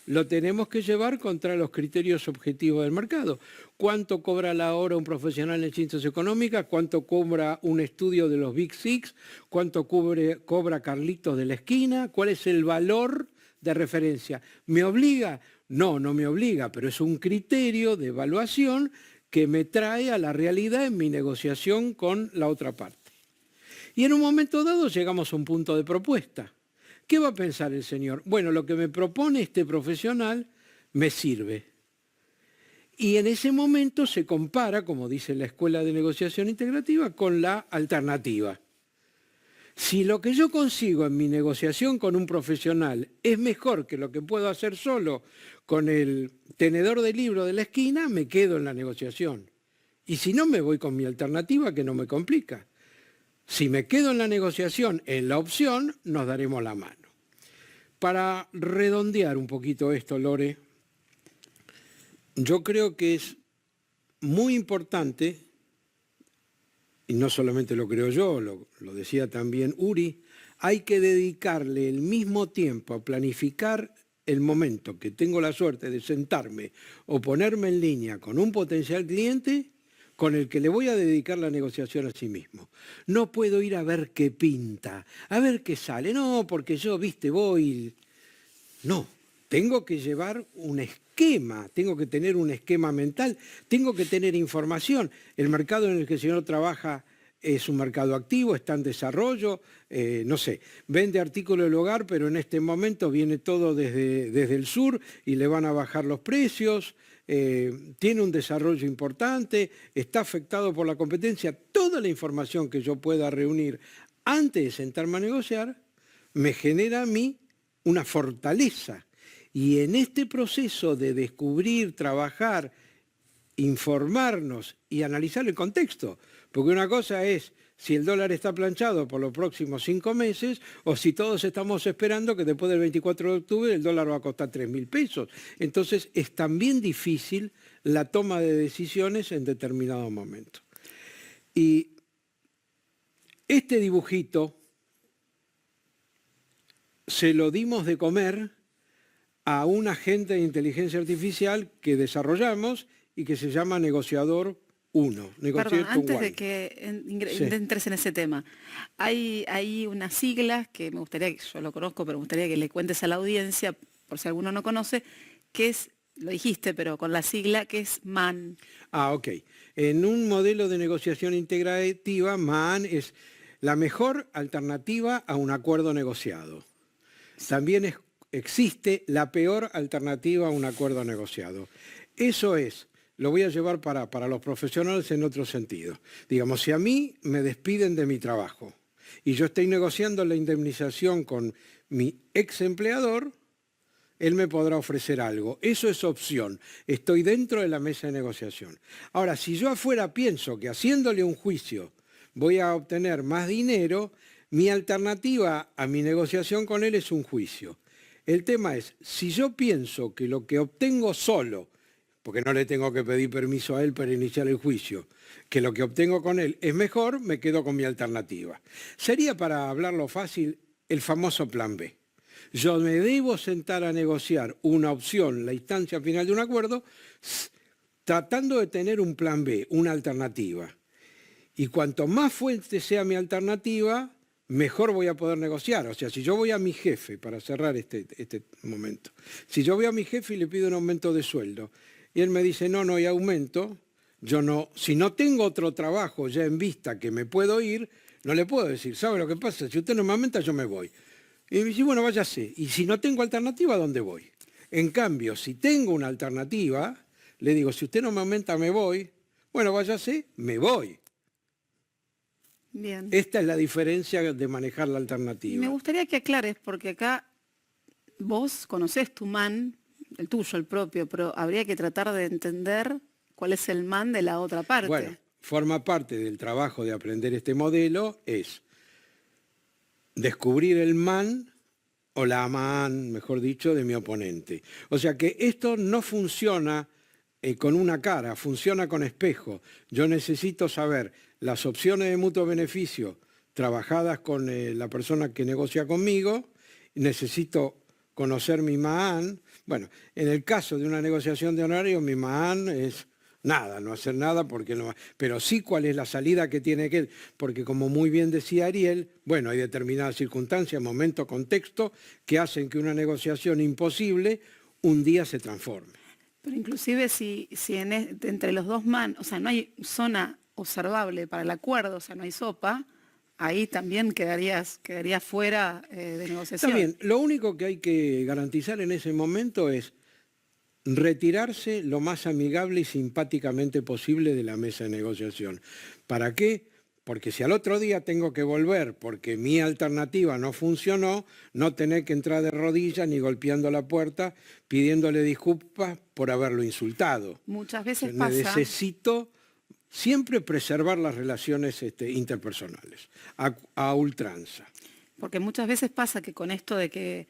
lo tenemos que llevar contra los criterios objetivos del mercado. ¿Cuánto cobra la hora un profesional en ciencias económicas? ¿Cuánto cobra un estudio de los Big Six? ¿Cuánto cobra Carlitos de la esquina? ¿Cuál es el valor de referencia? ¿Me obliga? No, no me obliga, pero es un criterio de evaluación que me trae a la realidad en mi negociación con la otra parte. Y en un momento dado llegamos a un punto de propuesta. ¿Qué va a pensar el señor? Bueno, lo que me propone este profesional me sirve. Y en ese momento se compara, como dice la Escuela de Negociación Integrativa, con la alternativa. Si lo que yo consigo en mi negociación con un profesional es mejor que lo que puedo hacer solo con el tenedor de libro de la esquina, me quedo en la negociación. Y si no, me voy con mi alternativa, que no me complica. Si me quedo en la negociación, en la opción, nos daremos la mano. Para redondear un poquito esto, Lore, yo creo que es muy importante, y no solamente lo creo yo, lo decía también Uri, hay que dedicarle el mismo tiempo a planificar el momento que tengo la suerte de sentarme o ponerme en línea con un potencial cliente con el que le voy a dedicar la negociación a sí mismo. No puedo ir a ver qué pinta, a ver qué sale. No, porque yo, viste, voy... No, tengo que llevar un esquema, tengo que tener un esquema mental, tengo que tener información. El mercado en el que el señor trabaja es un mercado activo, está en desarrollo, no sé, vende artículos del hogar, pero en este momento viene todo desde el sur y le van a bajar los precios, tiene un desarrollo importante, está afectado por la competencia. Toda la información que yo pueda reunir antes de sentarme a negociar me genera a mí una fortaleza. Y en este proceso de descubrir, trabajar, informarnos y analizar el contexto, porque una cosa es si el dólar está planchado por los próximos 5 meses o si todos estamos esperando que después del 24 de octubre el dólar va a costar 3.000 pesos. Entonces es también difícil la toma de decisiones en determinado momento. Y este dibujito se lo dimos de comer a un agente de inteligencia artificial que desarrollamos y que se llama Negociador 1. Perdón, antes de que entres en ese tema, hay unas siglas que me gustaría, yo lo conozco, pero me gustaría que le cuentes a la audiencia, por si alguno no conoce, que es, lo dijiste, pero con la sigla, que es MAN. Ah, ok. En un modelo de negociación integrativa, MAN es la mejor alternativa a un acuerdo negociado. También existe la peor alternativa a un acuerdo negociado. Eso es, lo voy a llevar para los profesionales en otro sentido. Digamos, si a mí me despiden de mi trabajo y yo estoy negociando la indemnización con mi ex empleador, él me podrá ofrecer algo. Eso es opción. Estoy dentro de la mesa de negociación. Ahora, si yo afuera pienso que haciéndole un juicio voy a obtener más dinero, mi alternativa a mi negociación con él es un juicio. El tema es, si yo pienso que lo que obtengo solo, porque no le tengo que pedir permiso a él para iniciar el juicio, que lo que obtengo con él es mejor, me quedo con mi alternativa. Sería, para hablarlo fácil, el famoso plan B. Yo me debo sentar a negociar una opción, la instancia final de un acuerdo, tratando de tener un plan B, una alternativa. Y cuanto más fuerte sea mi alternativa, mejor voy a poder negociar. O sea, si yo voy a mi jefe, para cerrar este momento, si yo voy a mi jefe y le pido un aumento de sueldo, y él me dice, no hay aumento, yo no, si no tengo otro trabajo ya en vista que me puedo ir, no le puedo decir, ¿sabe lo que pasa? Si usted no me aumenta, yo me voy. Y me dice, bueno, váyase. Y si no tengo alternativa, ¿a dónde voy? En cambio, si tengo una alternativa, le digo, si usted no me aumenta, me voy. Bueno, váyase, me voy. Bien. Esta es la diferencia de manejar la alternativa. Y me gustaría que aclares, porque acá vos conocés tu MAN, el tuyo, el propio, pero habría que tratar de entender cuál es el MAN de la otra parte. Bueno, forma parte del trabajo de aprender este modelo, es descubrir el MAN o la MAN, mejor dicho, de mi oponente. O sea que esto no funciona con una cara, funciona con espejo. Yo necesito saber las opciones de mutuo beneficio trabajadas con la persona que negocia conmigo, necesito conocer mi MAN. Bueno, en el caso de una negociación de honorarios, mi MAN es nada, no hacer nada, porque no, pero sí cuál es la salida que tiene que, porque como muy bien decía Ariel, bueno, hay determinadas circunstancias, momentos, contexto, que hacen que una negociación imposible un día se transforme. Pero inclusive si entre los dos MAN, o sea, no hay zona observable para el acuerdo, o sea, no hay sopa, ahí también quedaría fuera de negociación. Está bien, lo único que hay que garantizar en ese momento es retirarse lo más amigable y simpáticamente posible de la mesa de negociación. ¿Para qué? Porque si al otro día tengo que volver porque mi alternativa no funcionó, no tener que entrar de rodillas ni golpeando la puerta pidiéndole disculpas por haberlo insultado. Muchas veces pasa. Necesito siempre preservar las relaciones interpersonales a ultranza. Porque muchas veces pasa que con esto de que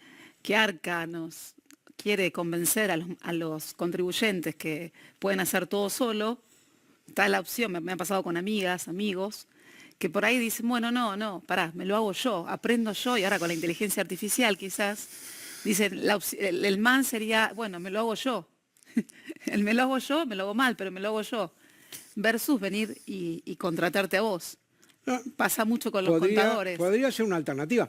Arca nos quiere convencer a los contribuyentes que pueden hacer todo solo, está la opción, me ha pasado con amigas, amigos, que por ahí dicen, bueno, no, pará, me lo hago yo, aprendo yo, y ahora con la inteligencia artificial quizás, dicen, el MAN sería, bueno, me lo hago yo. El me lo hago yo, me lo hago mal, pero me lo hago yo. versus venir y contratarte a vos. No, Pasa mucho con los contadores. podría ser una alternativa.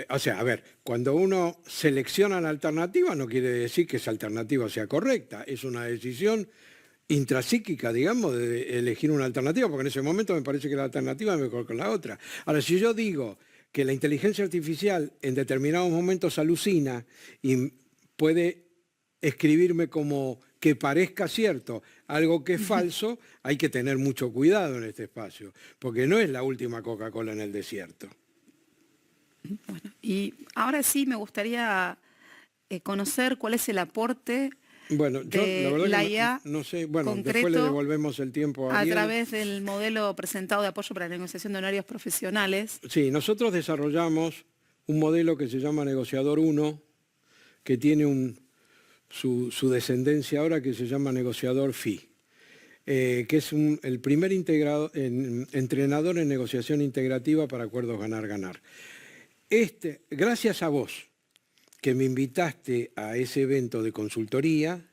O sea, a ver, cuando uno selecciona la alternativa no quiere decir que esa alternativa sea correcta. Es una decisión intrapsíquica, digamos, de elegir una alternativa, porque en ese momento me parece que la alternativa es mejor que la otra. Ahora, si yo digo que la inteligencia artificial en determinados momentos alucina y puede escribirme como que parezca cierto algo que es falso, hay que tener mucho cuidado en este espacio, porque no es la última Coca-Cola en el desierto. Bueno, y ahora sí me gustaría conocer cuál es el aporte Bueno, yo la verdad la que IA no sé, bueno, después le concreto devolvemos el tiempo a a Ariel. través del modelo presentado de apoyo para la negociación de horarios profesionales. Sí, nosotros desarrollamos un modelo que se llama Negociador 1, que tiene su descendencia ahora, que se llama Negociador FI, que es el primer entrenador en negociación integrativa para acuerdos ganar-ganar. Gracias a vos, que me invitaste a ese evento de consultoría,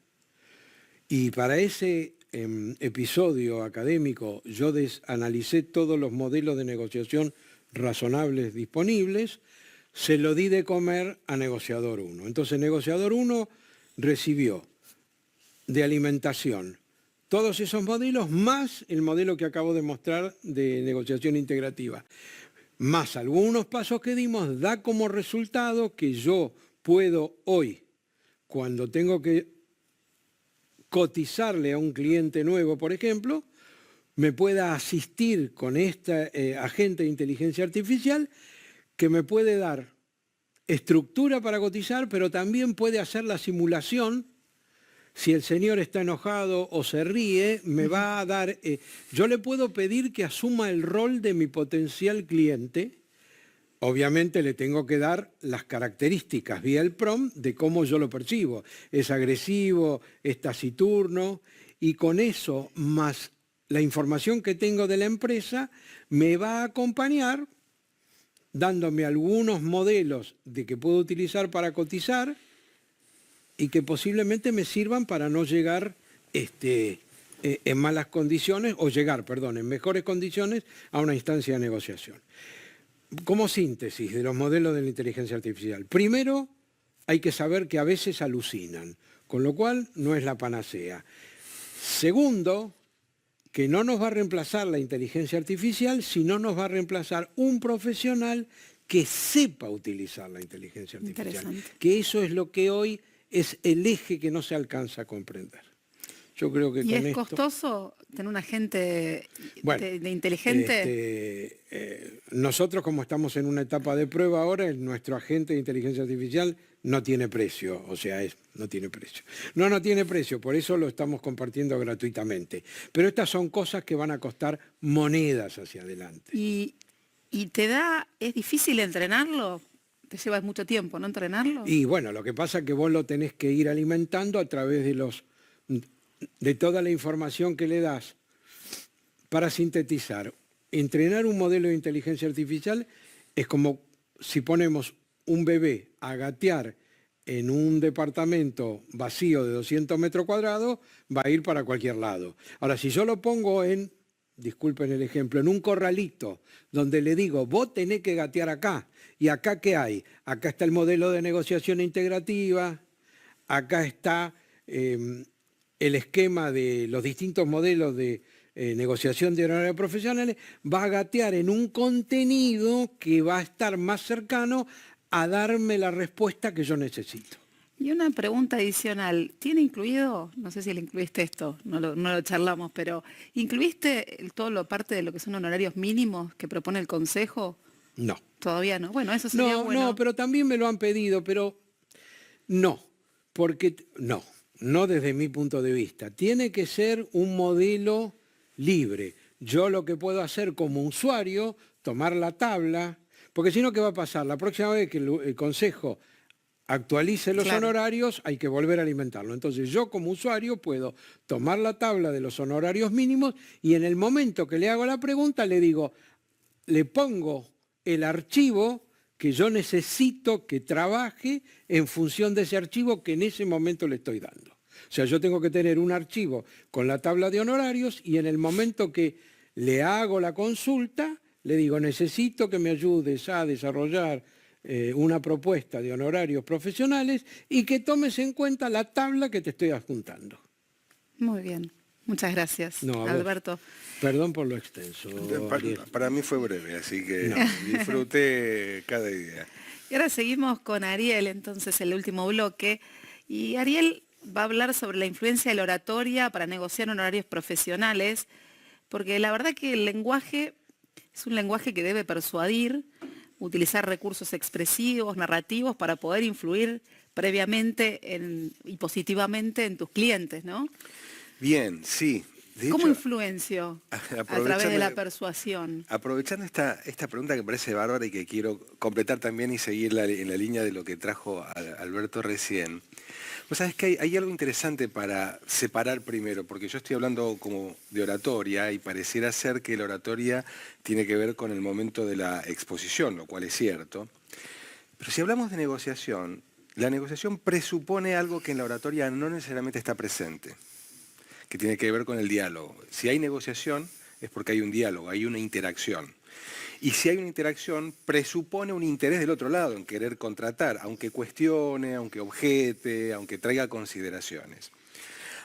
y para ese episodio académico yo analicé todos los modelos de negociación razonables disponibles, se lo di de comer a Negociador 1. Entonces Negociador 1 recibió de alimentación todos esos modelos, más el modelo que acabo de mostrar de negociación integrativa, más algunos pasos que dimos, da como resultado que yo puedo hoy, cuando tengo que cotizarle a un cliente nuevo, por ejemplo, me pueda asistir con este agente de inteligencia artificial que me puede dar estructura para cotizar, pero también puede hacer la simulación. Si el señor está enojado o se ríe, me va a dar... yo le puedo pedir que asuma el rol de mi potencial cliente. Obviamente le tengo que dar las características vía el prompt de cómo yo lo percibo. Es agresivo, es taciturno, y con eso, más la información que tengo de la empresa, me va a acompañar dándome algunos modelos de que puedo utilizar para cotizar y que posiblemente me sirvan para no llegar en malas condiciones, o llegar, perdón, en mejores condiciones a una instancia de negociación. Como síntesis de los modelos de la inteligencia artificial, primero hay que saber que a veces alucinan, con lo cual no es la panacea. Segundo, que no nos va a reemplazar la inteligencia artificial, sino nos va a reemplazar un profesional que sepa utilizar la inteligencia artificial. Que eso es lo que hoy es el eje que no se alcanza a comprender. Yo creo que ¿Y es costoso tener un agente de inteligente? Nosotros, como estamos en una etapa de prueba ahora, nuestro agente de inteligencia artificial no tiene precio, o sea, no tiene precio. No tiene precio, por eso lo estamos compartiendo gratuitamente. Pero estas son cosas que van a costar monedas hacia adelante. ¿Y es difícil entrenarlo? ¿Te lleva mucho tiempo, no entrenarlo? Y bueno, lo que pasa es que vos lo tenés que ir alimentando a través de toda la información que le das. Para sintetizar, entrenar un modelo de inteligencia artificial es como si ponemos un bebé a gatear en un departamento vacío de 200 metros cuadrados, va a ir para cualquier lado. Ahora, si yo lo pongo disculpen el ejemplo, en un corralito, donde le digo, vos tenés que gatear acá, ¿y acá qué hay? Acá está el modelo de negociación integrativa, acá está el esquema de los distintos modelos de negociación de horarios profesionales, va a gatear en un contenido que va a estar más cercano a darme la respuesta que yo necesito. Y una pregunta adicional, ¿tiene incluido, no sé si le incluiste esto, no lo charlamos, pero ¿incluiste todo lo parte de lo que son honorarios mínimos que propone el Consejo? No. Todavía no. Bueno, eso sería bueno. No, pero también me lo han pedido, pero no, porque no desde mi punto de vista. Tiene que ser un modelo libre. Yo lo que puedo hacer como usuario, tomar la tabla, porque si no, ¿qué va a pasar? La próxima vez que el Consejo actualice los honorarios, hay que volver a alimentarlo. Entonces yo como usuario puedo tomar la tabla de los honorarios mínimos y en el momento que le hago la pregunta le digo, le pongo el archivo que yo necesito que trabaje en función de ese archivo que en ese momento le estoy dando. O sea, yo tengo que tener un archivo con la tabla de honorarios y en el momento que le hago la consulta, le digo, necesito que me ayudes a desarrollar una propuesta de honorarios profesionales y que tomes en cuenta la tabla que te estoy adjuntando. Muy bien. Muchas gracias, No, a vos. Alberto. Perdón por lo extenso. Ariel. Para mí fue breve, así que disfruté cada idea. Y ahora seguimos con Ariel, entonces, el último bloque. Y Ariel va a hablar sobre la influencia de la oratoria para negociar honorarios profesionales, porque la verdad que el lenguaje es un lenguaje que debe persuadir, utilizar recursos expresivos, narrativos, para poder influir previamente y positivamente en tus clientes, ¿no? Bien, sí. De ¿Cómo hecho, influenció a través de la persuasión? Aprovechando esta pregunta que me parece bárbara y que quiero completar también y seguirla en la línea de lo que trajo Alberto recién. Pues sabes que hay algo interesante para separar primero, porque yo estoy hablando como de oratoria y pareciera ser que la oratoria tiene que ver con el momento de la exposición, lo cual es cierto. Pero si hablamos de negociación, la negociación presupone algo que en la oratoria no necesariamente está presente, que tiene que ver con el diálogo. Si hay negociación es porque hay un diálogo, hay una interacción. Y si hay una interacción, presupone un interés del otro lado en querer contratar, aunque cuestione, aunque objete, aunque traiga consideraciones.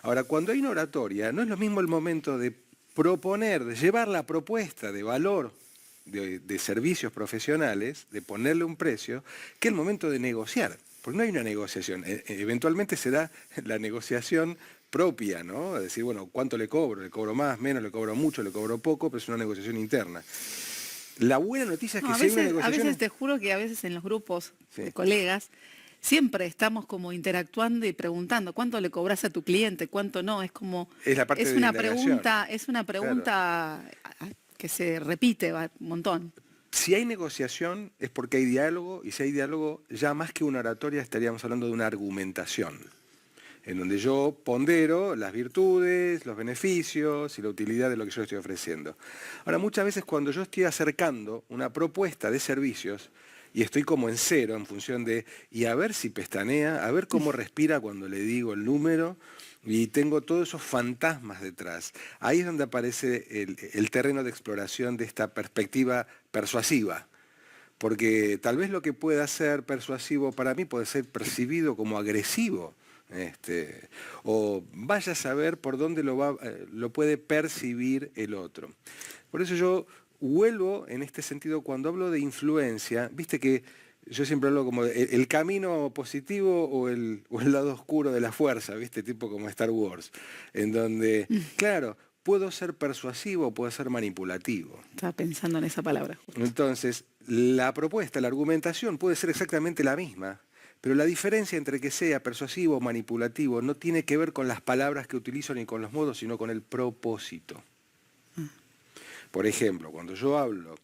Ahora, cuando hay una oratoria, no es lo mismo el momento de proponer, de llevar la propuesta de valor de servicios profesionales, de ponerle un precio, que el momento de negociar. Porque no hay una negociación. Eventualmente se da la negociación propia, ¿no? Es decir, bueno, ¿cuánto le cobro? ¿Le cobro más, menos, le cobro mucho, le cobro poco? Pero es una negociación interna. La buena noticia es que si hay una negociación... A veces te juro que a veces en los grupos de colegas siempre estamos como interactuando y preguntando cuánto le cobras a tu cliente, cuánto no. Es como es la parte de una indagación. pregunta que se repite un montón. Si hay negociación es porque hay diálogo, y si hay diálogo, ya más que una oratoria estaríamos hablando de una argumentación, en donde yo pondero las virtudes, los beneficios y la utilidad de lo que yo estoy ofreciendo. Ahora, muchas veces cuando yo estoy acercando una propuesta de servicios y estoy como en cero en función de, y a ver si pestanea, a ver cómo respira cuando le digo el número, y tengo todos esos fantasmas detrás. Ahí es donde aparece el terreno de exploración de esta perspectiva persuasiva. Porque tal vez lo que pueda ser persuasivo para mí puede ser percibido como agresivo. O vaya a saber por dónde lo puede percibir el otro. Por eso yo vuelvo en este sentido, cuando hablo de influencia, viste que yo siempre hablo como el camino positivo o el lado oscuro de la fuerza, viste, tipo como Star Wars, en donde, claro, puedo ser persuasivo, puedo ser manipulativo. Estaba pensando en esa palabra. Justo. Entonces, la propuesta, la argumentación puede ser exactamente la misma, pero la diferencia entre que sea persuasivo o manipulativo no tiene que ver con las palabras que utilizo ni con los modos, sino con el propósito. Por ejemplo, cuando yo hablo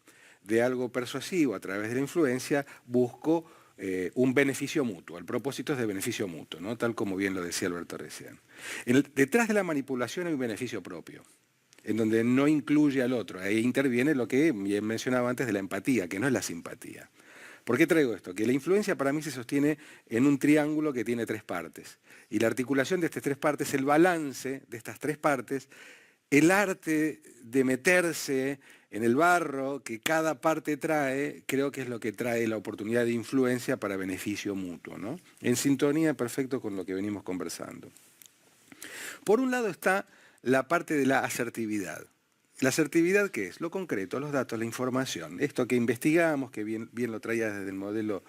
de algo persuasivo a través de la influencia, busco un beneficio mutuo. El propósito es de beneficio mutuo, ¿no? Tal como bien lo decía Alberto recién. Detrás de la manipulación hay un beneficio propio, en donde no incluye al otro. Ahí interviene lo que bien mencionaba antes de la empatía, que no es la simpatía. ¿Por qué traigo esto? Que la influencia para mí se sostiene en un triángulo que tiene tres partes. Y la articulación de estas tres partes, el balance de estas tres partes, el arte de meterse en el barro que cada parte trae, creo que es lo que trae la oportunidad de influencia para beneficio mutuo, ¿no? En sintonía perfecto con lo que venimos conversando. Por un lado está la parte de la asertividad. ¿La asertividad qué es? Lo concreto, los datos, la información. Esto que investigamos, que bien lo traía desde el modelo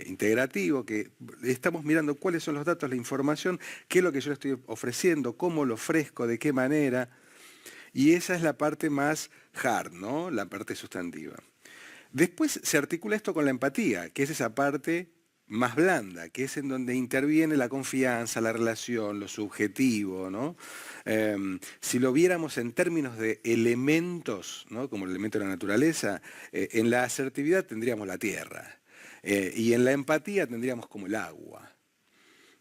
integrativo, que estamos mirando cuáles son los datos, la información, qué es lo que yo le estoy ofreciendo, cómo lo ofrezco, de qué manera. Y esa es la parte más hard, ¿no? La parte sustantiva. Después se articula esto con la empatía, que es esa parte más blanda, que es en donde interviene la confianza, la relación, lo subjetivo, ¿no? Si lo viéramos en términos de elementos, ¿no? Como el elemento de la naturaleza, en la asertividad tendríamos la tierra, y en la empatía tendríamos como el agua,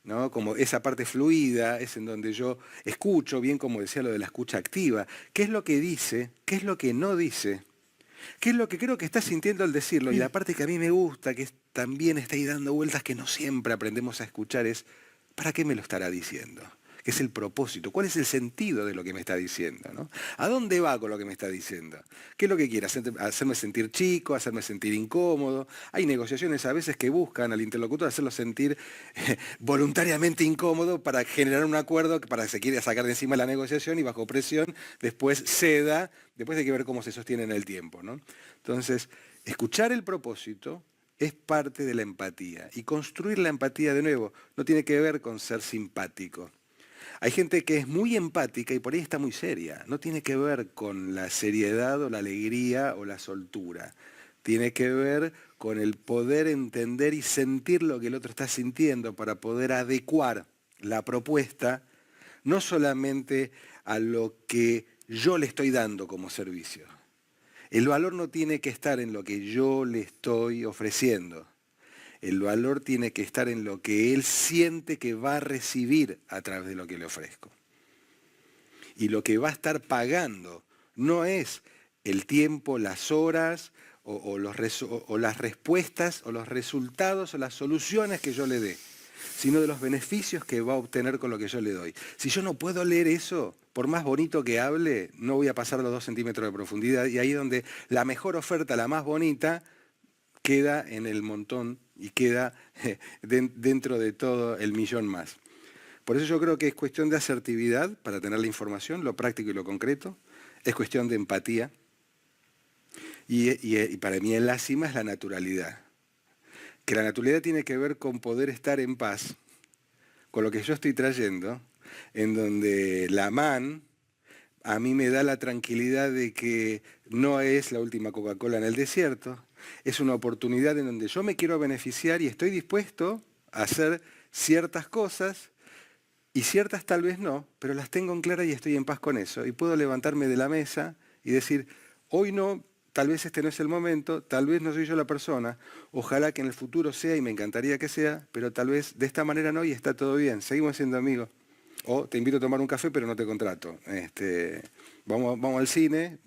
¿no? Como esa parte fluida es en donde yo escucho, bien como decía lo de la escucha activa, qué es lo que dice, qué es lo que no dice, qué es lo que creo que está sintiendo al decirlo, y la parte que a mí me gusta, que también está ahí dando vueltas, que no siempre aprendemos a escuchar, es ¿para qué me lo estará diciendo? ¿Qué es el propósito? ¿Cuál es el sentido de lo que me está diciendo? ¿No? ¿A dónde va con lo que me está diciendo? ¿Qué es lo que quiere? ¿Hacerme sentir chico? ¿Hacerme sentir incómodo? Hay negociaciones a veces que buscan al interlocutor hacerlo sentir voluntariamente incómodo para generar un acuerdo para que se quiera sacar de encima la negociación y bajo presión después ceda, después hay que ver cómo se sostiene en el tiempo, ¿no? Entonces, escuchar el propósito es parte de la empatía. Y construir la empatía, de nuevo, no tiene que ver con ser simpático. Hay gente que es muy empática y por ahí está muy seria. No tiene que ver con la seriedad o la alegría o la soltura. Tiene que ver con el poder entender y sentir lo que el otro está sintiendo para poder adecuar la propuesta no solamente a lo que yo le estoy dando como servicio. El valor no tiene que estar en lo que yo le estoy ofreciendo. El valor tiene que estar en lo que él siente que va a recibir a través de lo que le ofrezco. Y lo que va a estar pagando no es el tiempo, las horas, o las respuestas, o los resultados, o las soluciones que yo le dé, sino de los beneficios que va a obtener con lo que yo le doy. Si yo no puedo leer eso, por más bonito que hable, no voy a pasar los 2 centímetros de profundidad, y ahí es donde la mejor oferta, la más bonita, queda en el montón y queda dentro de todo el millón más. Por eso yo creo que es cuestión de asertividad para tener la información, lo práctico y lo concreto, es cuestión de empatía, y para mí en la cima es la naturalidad. Que la naturalidad tiene que ver con poder estar en paz con lo que yo estoy trayendo, en donde la MAN a mí me da la tranquilidad de que no es la última Coca-Cola en el desierto, es una oportunidad en donde yo me quiero beneficiar y estoy dispuesto a hacer ciertas cosas y ciertas tal vez no, pero las tengo en clara y estoy en paz con eso. Y puedo levantarme de la mesa y decir, hoy no, tal vez este no es el momento, tal vez no soy yo la persona, ojalá que en el futuro sea y me encantaría que sea, pero tal vez de esta manera no y está todo bien, seguimos siendo amigos. O te invito a tomar un café pero no te contrato. Vamos al cine,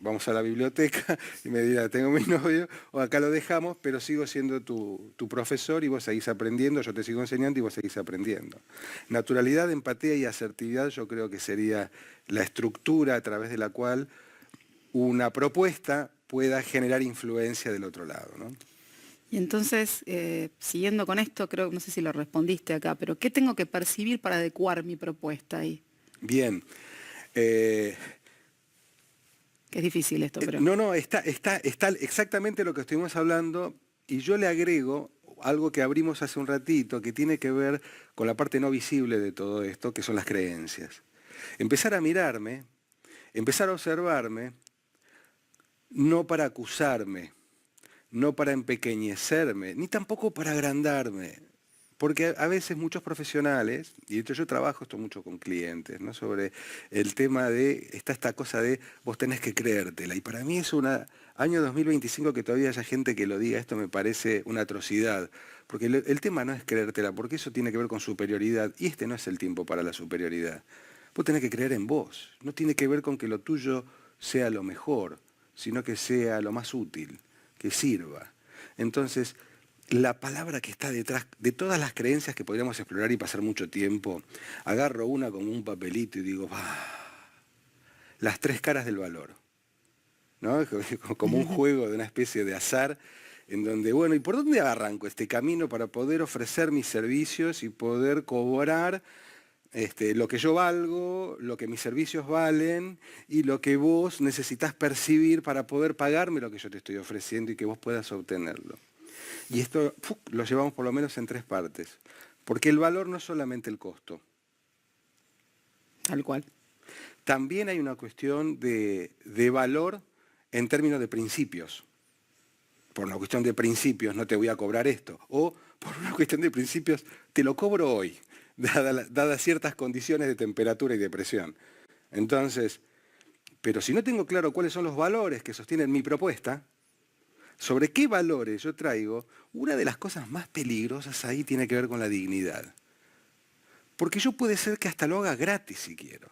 vamos a la biblioteca y me dirá, tengo mi novio, o acá lo dejamos, pero sigo siendo tu profesor y vos seguís aprendiendo, yo te sigo enseñando y vos seguís aprendiendo. Naturalidad, empatía y asertividad yo creo que sería la estructura a través de la cual una propuesta pueda generar influencia del otro lado, ¿no? Y entonces, siguiendo con esto, creo, no sé si lo respondiste acá, pero ¿qué tengo que percibir para adecuar mi propuesta ahí? Bien. Que es difícil esto, pero... No, está exactamente lo que estuvimos hablando y yo le agrego algo que abrimos hace un ratito que tiene que ver con la parte no visible de todo esto, que son las creencias. Empezar a mirarme, empezar a observarme, no para acusarme, no para empequeñecerme, ni tampoco para agrandarme. Porque a veces muchos profesionales, y de hecho yo trabajo esto mucho con clientes, ¿no? Sobre el tema de, está esta cosa de vos tenés que creértela. Y para mí es año 2025 que todavía haya gente que lo diga, esto me parece una atrocidad. Porque el tema no es creértela, porque eso tiene que ver con superioridad, y este no es el tiempo para la superioridad. Vos tenés que creer en vos, no tiene que ver con que lo tuyo sea lo mejor, sino que sea lo más útil, que sirva. Entonces, la palabra que está detrás de todas las creencias que podríamos explorar y pasar mucho tiempo, agarro una como un papelito y digo, las 3 caras del valor, ¿no? Como un juego de una especie de azar, en donde, bueno, ¿y por dónde arranco este camino para poder ofrecer mis servicios y poder cobrar lo que yo valgo, lo que mis servicios valen y lo que vos necesitas percibir para poder pagarme lo que yo te estoy ofreciendo y que vos puedas obtenerlo? Y esto lo llevamos por lo menos en 3 partes. Porque el valor no es solamente el costo. Tal cual. También hay una cuestión de valor en términos de principios. Por una cuestión de principios no te voy a cobrar esto. O por una cuestión de principios te lo cobro hoy, dadas ciertas condiciones de temperatura y de presión. Entonces, pero si no tengo claro cuáles son los valores que sostienen mi propuesta, sobre qué valores yo traigo, una de las cosas más peligrosas ahí tiene que ver con la dignidad. Porque yo puede ser que hasta lo haga gratis si quiero.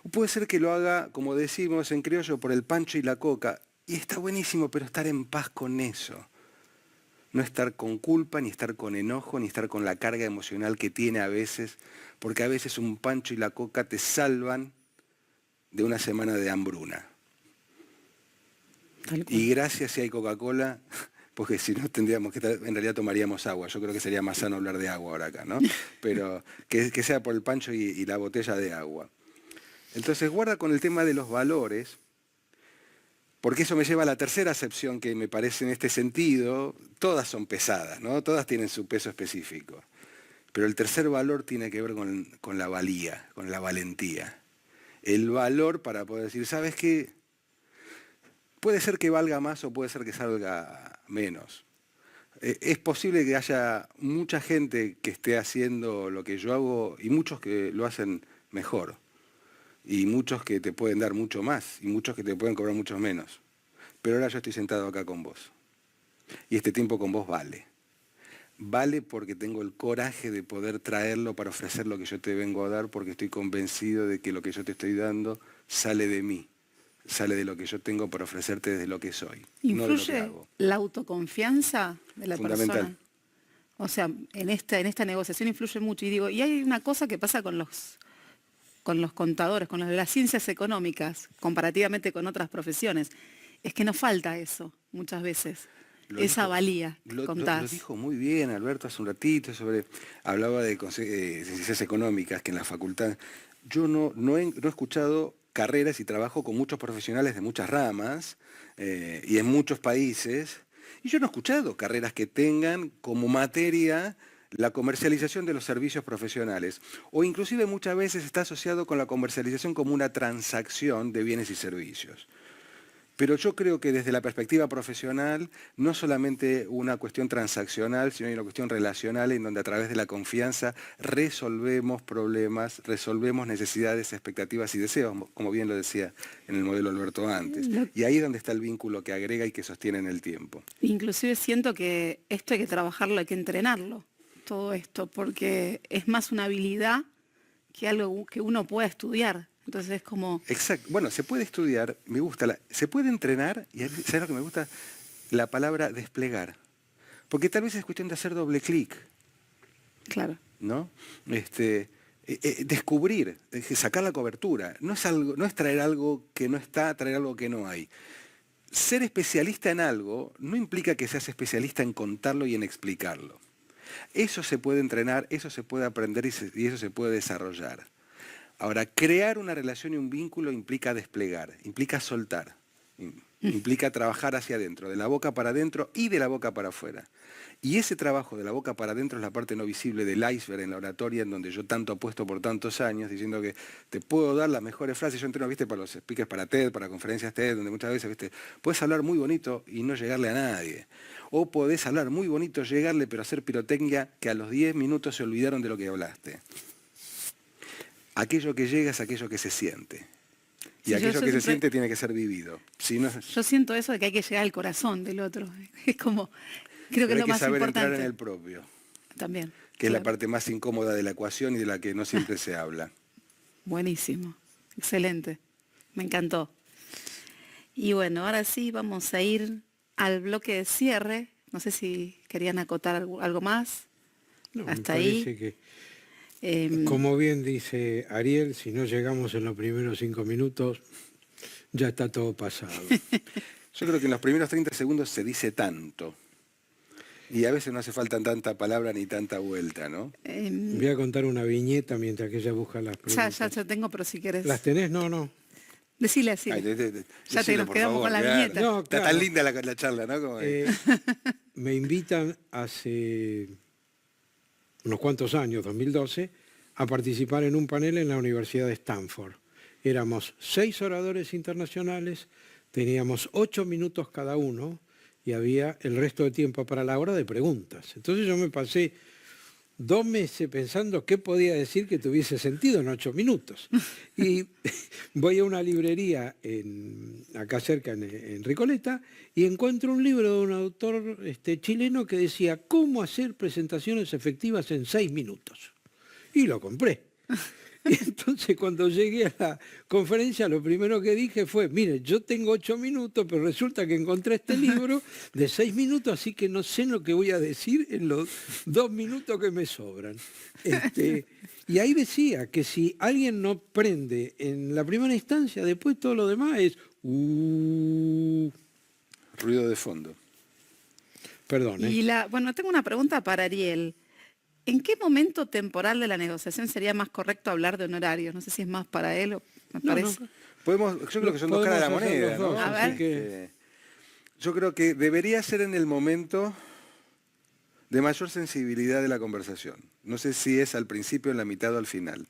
O puede ser que lo haga, como decimos en criollo, por el pancho y la coca. Y está buenísimo, pero estar en paz con eso. No estar con culpa, ni estar con enojo, ni estar con la carga emocional que tiene a veces, porque a veces un pancho y la coca te salvan de una semana de hambruna. Tal cual. Y gracias si hay Coca-Cola, porque si no tendríamos que estar, en realidad tomaríamos agua. Yo creo que sería más sano hablar de agua ahora acá, ¿no? Pero que sea por el pancho y la botella de agua. Entonces guarda con el tema de los valores, porque eso me lleva a la tercera acepción que me parece en este sentido. Todas son pesadas, ¿no? Todas tienen su peso específico. Pero el tercer valor tiene que ver con la valía, con la valentía. El valor para poder decir, ¿sabes qué? Puede ser que valga más o puede ser que salga menos. Es posible que haya mucha gente que esté haciendo lo que yo hago y muchos que lo hacen mejor. Y muchos que te pueden dar mucho más y muchos que te pueden cobrar mucho menos. Pero ahora yo estoy sentado acá con vos. Y este tiempo con vos vale. Vale porque tengo el coraje de poder traerlo para ofrecer lo que yo te vengo a dar, porque estoy convencido de que lo que yo te estoy dando sale de mí. Sale de lo que yo tengo para ofrecerte desde lo que soy, no de lo que ¿Influye hago. la autoconfianza de la Fundamental. persona? O sea, en esta negociación influye mucho. Y digo, y hay una cosa que pasa con los contadores, con los de las ciencias económicas, comparativamente con otras profesiones, es que nos falta eso muchas veces, esa valía que Lo contás. dijo muy bien Alberto hace un ratito, hablaba de ciencias económicas, que en la facultad, yo no he escuchado carreras y trabajo con muchos profesionales de muchas ramas y en muchos países, y yo no he escuchado carreras que tengan como materia la comercialización de los servicios profesionales, o inclusive muchas veces está asociado con la comercialización como una transacción de bienes y servicios. Pero yo creo que desde la perspectiva profesional, no solamente una cuestión transaccional, sino una cuestión relacional en donde a través de la confianza resolvemos problemas, resolvemos necesidades, expectativas y deseos, como bien lo decía en el modelo Alberto antes. Y ahí es donde está el vínculo que agrega y que sostiene en el tiempo. Inclusive siento que esto hay que trabajarlo, hay que entrenarlo, todo esto, porque es más una habilidad que algo que uno pueda estudiar. Entonces es como... Exacto. Bueno, se puede estudiar, me gusta, se puede entrenar, y ¿sabes lo que me gusta? La palabra desplegar. Porque tal vez es cuestión de hacer doble clic, Claro. ¿no? Descubrir, sacar la cobertura. No es traer algo que no está, traer algo que no hay. Ser especialista en algo no implica que seas especialista en contarlo y en explicarlo. Eso se puede entrenar, eso se puede aprender y eso se puede desarrollar. Ahora, crear una relación y un vínculo implica desplegar, implica soltar, implica trabajar hacia adentro, de la boca para adentro y de la boca para afuera. Y ese trabajo de la boca para adentro es la parte no visible del iceberg en la oratoria, en donde yo tanto apuesto por tantos años, diciendo que te puedo dar las mejores frases. Yo entreno, viste, para los speakers, para TED, para conferencias TED, donde muchas veces, viste, puedes hablar muy bonito y no llegarle a nadie. O podés hablar muy bonito, llegarle, pero hacer pirotecnia que a los 10 minutos se olvidaron de lo que hablaste. Aquello que llega es aquello que se siente. Y Sí, aquello yo que se siempre- siente tiene que ser vivido. Si no, Yo siento eso de que hay que llegar al corazón del otro. Es como, creo que es hay lo que más saber entrar importante. en el propio, También. que es la claro. parte más incómoda de la ecuación y de la que no siempre se habla. Buenísimo. Excelente. Me encantó. Y bueno, ahora sí vamos a ir al bloque de cierre. No sé si querían acotar algo más. No, me Hasta parece ahí. que, Em, como bien dice Ariel, si no llegamos en los primeros 5 minutos, ya está todo pasado. Yo creo que en los primeros 30 segundos se dice tanto. Y a veces no hace falta tanta palabra ni tanta vuelta, ¿no? Voy a contar una viñeta mientras que ella busca las ya preguntas. yo tengo, pero si querés. ¿Las tenés? No. Decile así. Ay, Ya decilo, nos por quedamos favor, con la claro. viñeta. No, Está claro. tan linda la charla, ¿no? Como Me invitan hace unos cuantos años, 2012, a participar en un panel en la Universidad de Stanford. Éramos 6 oradores internacionales, teníamos 8 minutos cada uno y había el resto de tiempo para la hora de preguntas. Entonces yo me pasé 2 meses pensando qué podía decir que tuviese sentido en 8 minutos. Y voy a una librería acá cerca en Recoleta y encuentro un libro de un autor chileno que decía «Cómo hacer presentaciones efectivas en 6 minutos». Y lo compré. Y entonces cuando llegué a la conferencia, lo primero que dije fue, mire, yo tengo 8 minutos, pero resulta que encontré este libro de 6 minutos, así que no sé lo que voy a decir en los 2 minutos que me sobran. Y ahí decía que si alguien no prende en la primera instancia, después todo lo demás es... Ruido de fondo. Perdón. Bueno, tengo una pregunta para Ariel. ¿En qué momento temporal de la negociación sería más correcto hablar de honorarios? No sé si es más para él o me parece. Yo creo que son dos caras de la moneda, ¿no? A ver. Yo creo que debería ser en el momento de mayor sensibilidad de la conversación. No sé si es al principio, en la mitad o al final.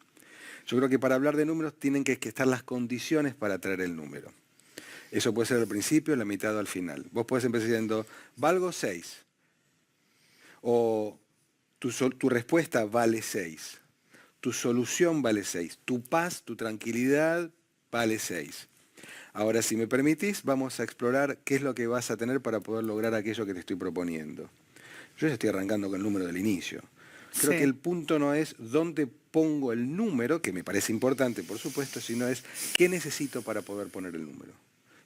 Yo creo que para hablar de números tienen que estar las condiciones para traer el número. Eso puede ser al principio, en la mitad o al final. Vos podés empezar diciendo, valgo 6. O tu respuesta vale 6. Tu solución vale 6. Tu paz, tu tranquilidad vale 6. Ahora, si me permitís, vamos a explorar qué es lo que vas a tener para poder lograr aquello que te estoy proponiendo. Yo ya estoy arrancando con el número del inicio. Creo que el punto no es dónde pongo el número, que me parece importante, por supuesto, sino es qué necesito para poder poner el número.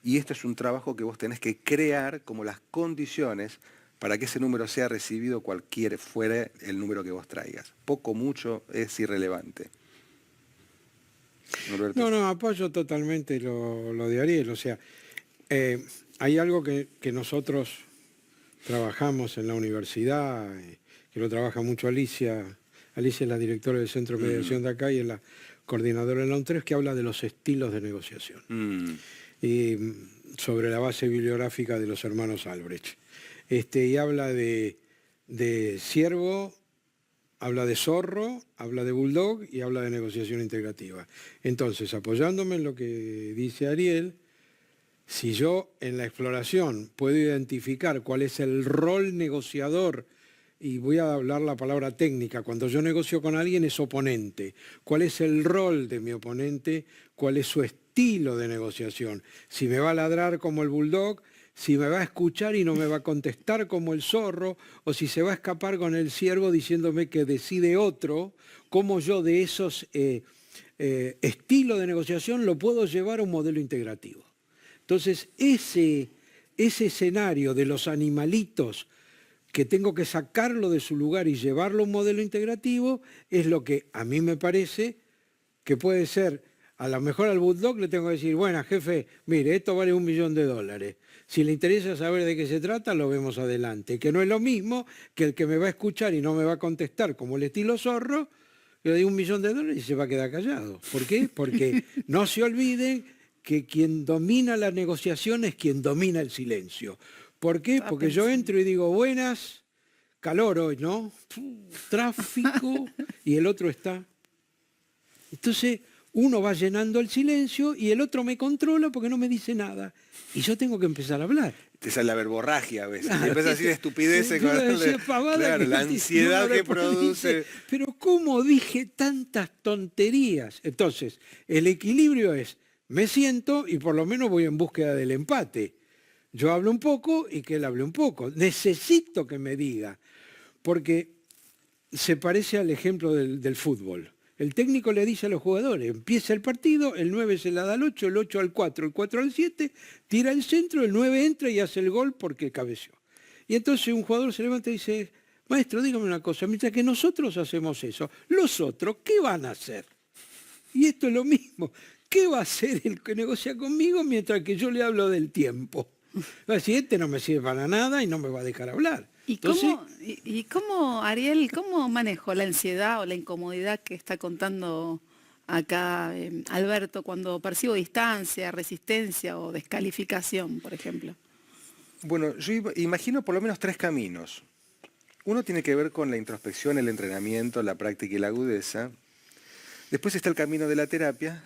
Y esto es un trabajo que vos tenés que crear como las condiciones para que ese número sea recibido cualquier fuera el número que vos traigas. Poco, mucho, es irrelevante. Norberto. No, apoyo totalmente lo de Ariel. O sea, hay algo que nosotros trabajamos en la universidad, que lo trabaja mucho Alicia. Alicia es la directora del Centro de Mediación de acá y es la coordinadora de la UNTRES, que habla de los estilos de negociación. Y sobre la base bibliográfica de los hermanos Albrecht. Y habla de ciervo, habla de zorro, habla de bulldog y habla de negociación integrativa. Entonces, apoyándome en lo que dice Ariel, si yo en la exploración puedo identificar cuál es el rol negociador, y voy a hablar la palabra técnica, cuando yo negocio con alguien es oponente, cuál es el rol de mi oponente, cuál es su estilo de negociación, si me va a ladrar como el bulldog, si me va a escuchar y no me va a contestar como el zorro, o si se va a escapar con el ciervo diciéndome que decide otro, cómo yo de esos estilos de negociación lo puedo llevar a un modelo integrativo. Entonces, ese escenario de los animalitos que tengo que sacarlo de su lugar y llevarlo a un modelo integrativo es lo que a mí me parece que puede ser. A lo mejor al bulldog le tengo que decir, bueno, jefe, mire, esto vale $1.000.000. Si le interesa saber de qué se trata, lo vemos adelante. Que no es lo mismo que el que me va a escuchar y no me va a contestar como el estilo zorro, le doy $1.000.000 y se va a quedar callado. ¿Por qué? Porque no se olviden que quien domina la negociación es quien domina el silencio. ¿Por qué? Porque yo entro y digo, buenas, calor hoy, ¿no? Tráfico, y el otro está. Entonces, uno va llenando el silencio y el otro me controla porque no me dice nada. Y yo tengo que empezar a hablar. Te sale la verborragia a veces. Claro, y empiezas a decir estupideces con claro, la ansiedad que produce. Dice, pero ¿cómo dije tantas tonterías? Entonces, el equilibrio es, me siento y por lo menos voy en búsqueda del empate. Yo hablo un poco y que él hable un poco. Necesito que me diga, porque se parece al ejemplo del fútbol. El técnico le dice a los jugadores, empieza el partido, el 9 se la da al 8, el 8 al 4, el 4 al 7, tira el centro, el 9 entra y hace el gol porque cabeció. Y entonces un jugador se levanta y dice, maestro, dígame una cosa, mientras que nosotros hacemos eso, los otros, ¿qué van a hacer? Y esto es lo mismo. ¿Qué va a hacer el que negocia conmigo mientras que yo le hablo del tiempo? Va a decir, este no me sirve para nada y no me va a dejar hablar. ¿Y cómo, Ariel, cómo manejo la ansiedad o la incomodidad que está contando acá Alberto cuando percibo distancia, resistencia o descalificación, por ejemplo? Bueno, yo imagino por lo menos 3 caminos. Uno tiene que ver con la introspección, el entrenamiento, la práctica y la agudeza. Después está el camino de la terapia.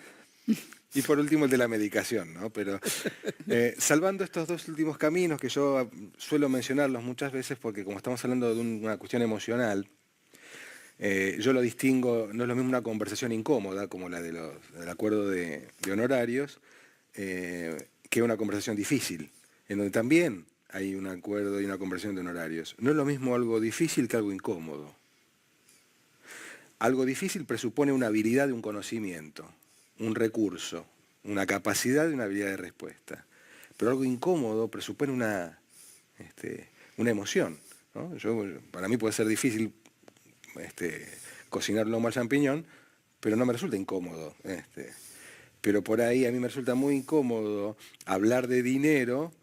Y por último el de la medicación, ¿no? Pero salvando estos 2 últimos caminos, que yo suelo mencionarlos muchas veces porque como estamos hablando de una cuestión emocional, yo lo distingo, no es lo mismo una conversación incómoda como la del acuerdo de honorarios, que una conversación difícil, en donde también hay un acuerdo y una conversación de honorarios. No es lo mismo algo difícil que algo incómodo. Algo difícil presupone una habilidad de un conocimiento, un recurso, una capacidad de una habilidad de respuesta. Pero algo incómodo presupone una emoción, ¿no? Para mí puede ser difícil cocinar lomo al champiñón, pero no me resulta incómodo. Pero por ahí a mí me resulta muy incómodo hablar de dinero,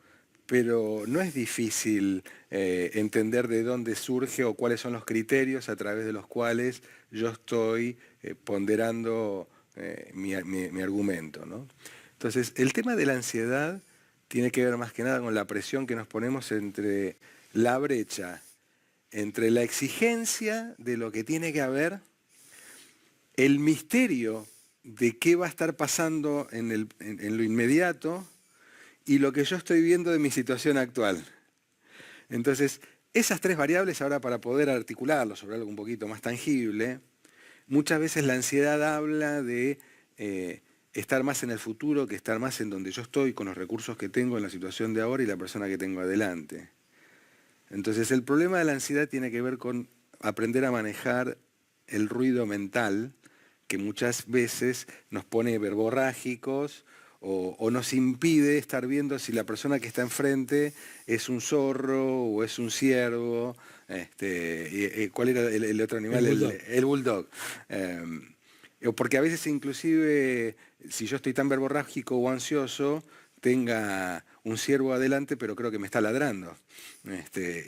pero no es difícil entender de dónde surge o cuáles son los criterios a través de los cuales yo estoy ponderando mi argumento, ¿no? Entonces, el tema de la ansiedad tiene que ver más que nada con la presión que nos ponemos entre la brecha, entre la exigencia de lo que tiene que haber, el misterio de qué va a estar pasando en lo inmediato y lo que yo estoy viendo de mi situación actual. Entonces, esas tres variables, ahora para poder articularlo sobre algo un poquito más tangible, muchas veces la ansiedad habla de estar más en el futuro que estar más en donde yo estoy, con los recursos que tengo en la situación de ahora y la persona que tengo adelante. Entonces, el problema de la ansiedad tiene que ver con aprender a manejar el ruido mental, que muchas veces nos pone verborrágicos o nos impide estar viendo si la persona que está enfrente es un zorro o es un ciervo. ¿Cuál era el otro animal? El bulldog. Porque a veces inclusive, si yo estoy tan verborrágico o ansioso, tenga un ciervo adelante, pero creo que me está ladrando.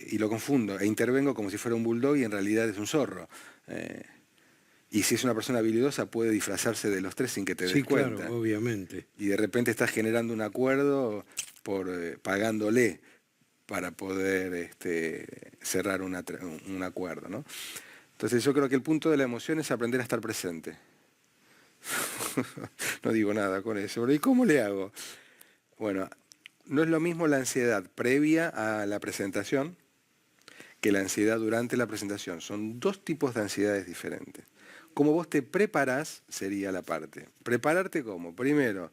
Y lo confundo, e intervengo como si fuera un bulldog y en realidad es un zorro. Y si es una persona habilidosa puede disfrazarse de los tres sin que te des cuenta. Sí, claro, obviamente. Y de repente estás generando un acuerdo pagándole para poder cerrar un acuerdo, ¿no? Entonces yo creo que el punto de la emoción es aprender a estar presente. No digo nada con eso, pero ¿y cómo le hago? Bueno, no es lo mismo la ansiedad previa a la presentación que la ansiedad durante la presentación. Son dos tipos de ansiedades diferentes. Como vos te preparás sería la parte. ¿Prepararte cómo? Primero,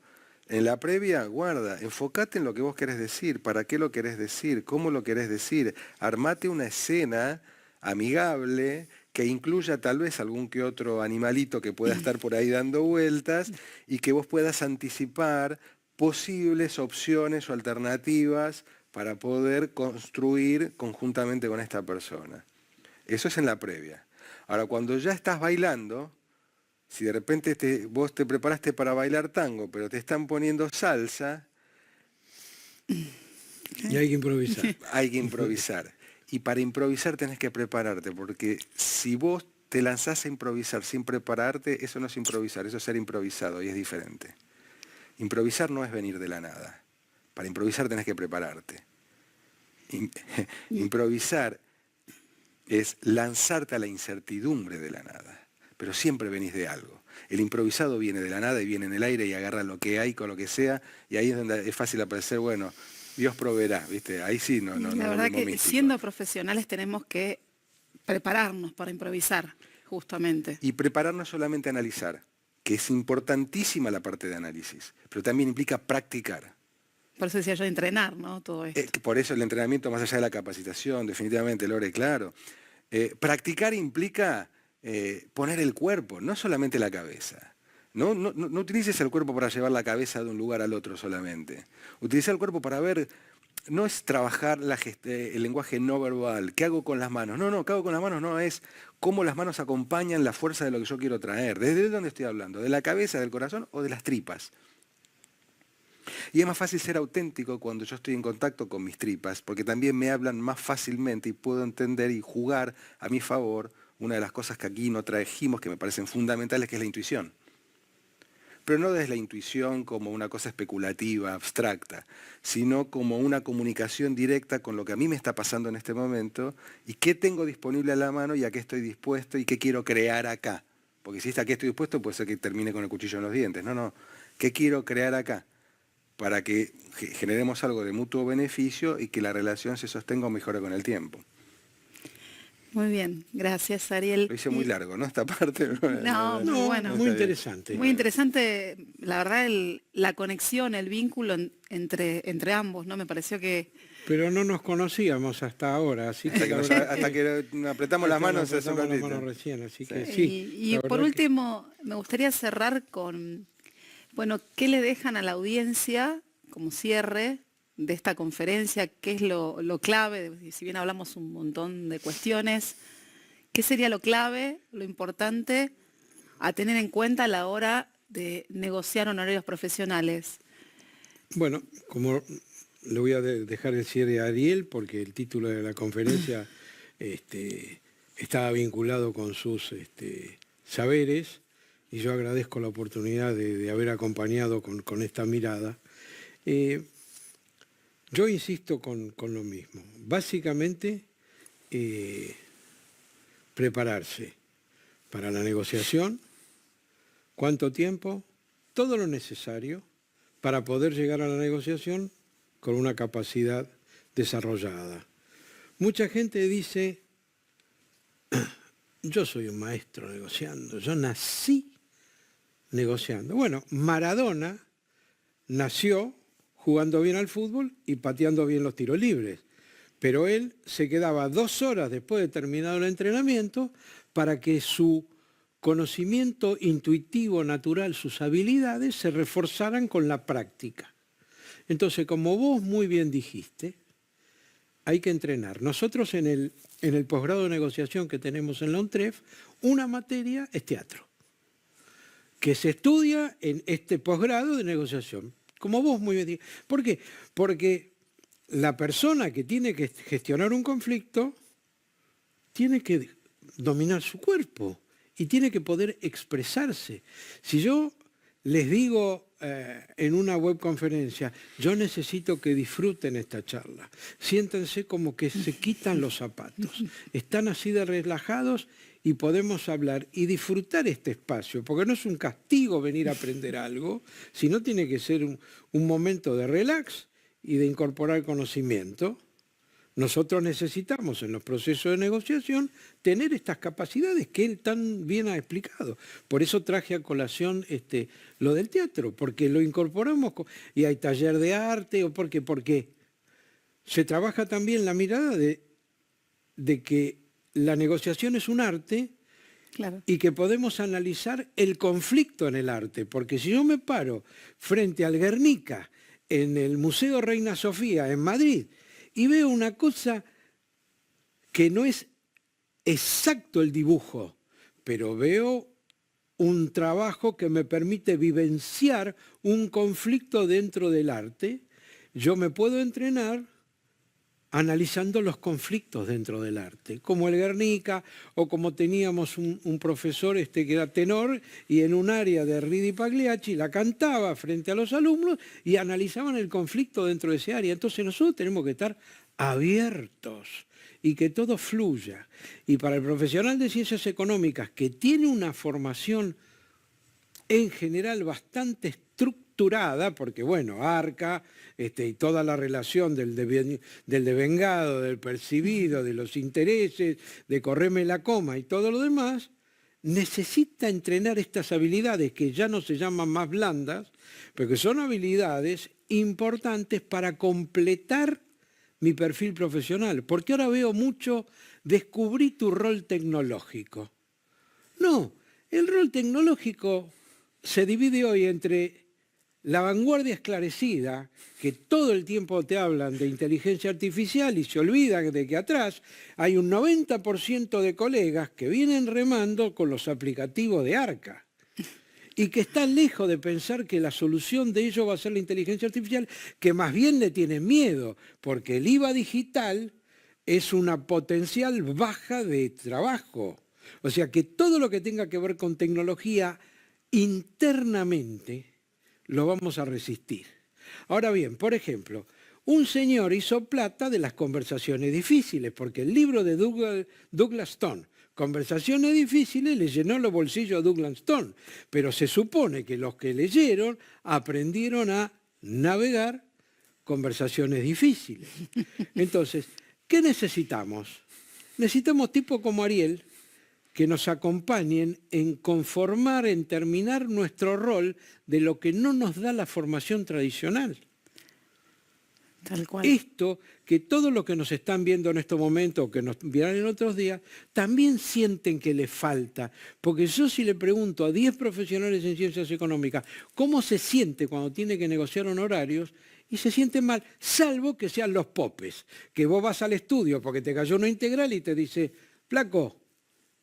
en la previa, guarda, enfocate en lo que vos querés decir, para qué lo querés decir, cómo lo querés decir. Armate una escena amigable que incluya tal vez algún que otro animalito que pueda estar por ahí dando vueltas y que vos puedas anticipar posibles opciones o alternativas para poder construir conjuntamente con esta persona. Eso es en la previa. Ahora, cuando ya estás bailando, si de repente vos te preparaste para bailar tango, pero te están poniendo salsa... Y hay que improvisar. Hay que improvisar. Y para improvisar tenés que prepararte, porque si vos te lanzás a improvisar sin prepararte, eso no es improvisar, eso es ser improvisado y es diferente. Improvisar no es venir de la nada. Para improvisar tenés que prepararte. Improvisar es lanzarte a la incertidumbre de la nada, pero siempre venís de algo. El improvisado viene de la nada y viene en el aire y agarra lo que hay con lo que sea, y ahí es donde es fácil aparecer, bueno, Dios proveerá, ¿viste? Ahí sí, no. La verdad que místico. Siendo profesionales tenemos que prepararnos para improvisar, justamente. Y prepararnos solamente a analizar, que es importantísima la parte de análisis, pero también implica practicar. Por eso decía yo entrenar, ¿no? Todo esto. Por eso el entrenamiento, más allá de la capacitación, definitivamente, Lore, claro. Practicar implica poner el cuerpo, no solamente la cabeza. No utilices el cuerpo para llevar la cabeza de un lugar al otro solamente. Utiliza el cuerpo para ver, no es trabajar el lenguaje no verbal. ¿Qué hago con las manos? No, ¿qué hago con las manos? No, es cómo las manos acompañan la fuerza de lo que yo quiero traer. ¿Desde dónde estoy hablando? ¿De la cabeza, del corazón o de las tripas? Y es más fácil ser auténtico cuando yo estoy en contacto con mis tripas, porque también me hablan más fácilmente y puedo entender y jugar a mi favor una de las cosas que aquí no trajimos, que me parecen fundamentales, que es la intuición. Pero no desde la intuición como una cosa especulativa, abstracta, sino como una comunicación directa con lo que a mí me está pasando en este momento y qué tengo disponible a la mano y a qué estoy dispuesto y qué quiero crear acá. Porque si está aquí estoy dispuesto, puede ser que termine con el cuchillo en los dientes. No, ¿qué quiero crear acá? Para que generemos algo de mutuo beneficio y que la relación se sostenga o mejore con el tiempo. Muy bien, gracias Ariel. Lo hice muy largo, ¿no? Esta parte. No, bueno. Muy interesante. Muy interesante, la verdad, la conexión, el vínculo entre ambos, ¿no? Me pareció que Pero no nos conocíamos hasta ahora, así que Hasta que apretamos las manos hace un ratito. recién, así que Sí. sí. Y la por verdad último, me gustaría cerrar con, bueno, ¿qué le dejan a la audiencia como cierre de esta conferencia? ¿Qué es lo clave? Si bien hablamos un montón de cuestiones, ¿qué sería lo clave, lo importante a tener en cuenta a la hora de negociar honorarios profesionales? Bueno, como le voy a dejar el cierre a Ariel, porque el título de la conferencia estaba vinculado con sus saberes, y yo agradezco la oportunidad de haber acompañado con esta mirada. Yo insisto con lo mismo. Básicamente, prepararse para la negociación, cuánto tiempo, todo lo necesario para poder llegar a la negociación con una capacidad desarrollada. Mucha gente dice, yo soy un maestro negociando, yo nací negociando. Bueno, Maradona nació jugando bien al fútbol y pateando bien los tiros libres, pero él se quedaba 2 horas después de terminado el entrenamiento para que su conocimiento intuitivo, natural, sus habilidades se reforzaran con la práctica. Entonces, como vos muy bien dijiste, hay que entrenar. Nosotros en el posgrado de negociación que tenemos en la UNTREF, una materia es teatro, que se estudia en este posgrado de negociación. Como vos muy bien dijiste. ¿Por qué? Porque la persona que tiene que gestionar un conflicto tiene que dominar su cuerpo y tiene que poder expresarse. Si yo les digo en una webconferencia, yo necesito que disfruten esta charla, siéntense como que se quitan los zapatos, están así de relajados y podemos hablar y disfrutar este espacio, porque no es un castigo venir a aprender algo, sino tiene que ser un momento de relax y de incorporar conocimiento. Nosotros necesitamos en los procesos de negociación tener estas capacidades que él tan bien ha explicado. Por eso traje a colación lo del teatro, porque lo incorporamos y hay taller de arte, o porque se trabaja también la mirada de que la negociación es un arte. Claro. Y que podemos analizar el conflicto en el arte, porque si yo me paro frente al Guernica en el Museo Reina Sofía en Madrid y veo una cosa que no es exacto el dibujo, pero veo un trabajo que me permite vivenciar un conflicto dentro del arte, yo me puedo entrenar analizando los conflictos dentro del arte, como el Guernica, o como teníamos un profesor que era tenor, y en un área de Ridi Pagliacci la cantaba frente a los alumnos y analizaban el conflicto dentro de ese área. Entonces nosotros tenemos que estar abiertos y que todo fluya. Y para el profesional de ciencias económicas, que tiene una formación en general bastante estructurada, porque bueno, Arca y toda la relación del devengado, del percibido, de los intereses, de correrme la coma y todo lo demás, necesita entrenar estas habilidades que ya no se llaman más blandas, pero que son habilidades importantes para completar mi perfil profesional. Porque ahora veo mucho, descubrí tu rol tecnológico. No, el rol tecnológico se divide hoy entre la vanguardia esclarecida, que todo el tiempo te hablan de inteligencia artificial y se olvidan de que atrás hay un 90% de colegas que vienen remando con los aplicativos de Arca y que están lejos de pensar que la solución de ello va a ser la inteligencia artificial, que más bien le tienen miedo, porque el IVA digital es una potencial baja de trabajo. O sea que todo lo que tenga que ver con tecnología internamente lo vamos a resistir. Ahora bien, por ejemplo, un señor hizo plata de las conversaciones difíciles, porque el libro de Douglas Stone, Conversaciones difíciles, le llenó los bolsillos a Douglas Stone, pero se supone que los que leyeron aprendieron a navegar conversaciones difíciles. Entonces, ¿qué necesitamos? Necesitamos tipos como Ariel, que nos acompañen en conformar, en terminar nuestro rol de lo que no nos da la formación tradicional. Tal cual. Esto que todos los que nos están viendo en estos momentos o que nos verán en otros días, también sienten que les falta. Porque yo si le pregunto a 10 profesionales en ciencias económicas cómo se siente cuando tiene que negociar honorarios, y se sienten mal, salvo que sean los popes, que vos vas al estudio porque te cayó una integral y te dice, flaco,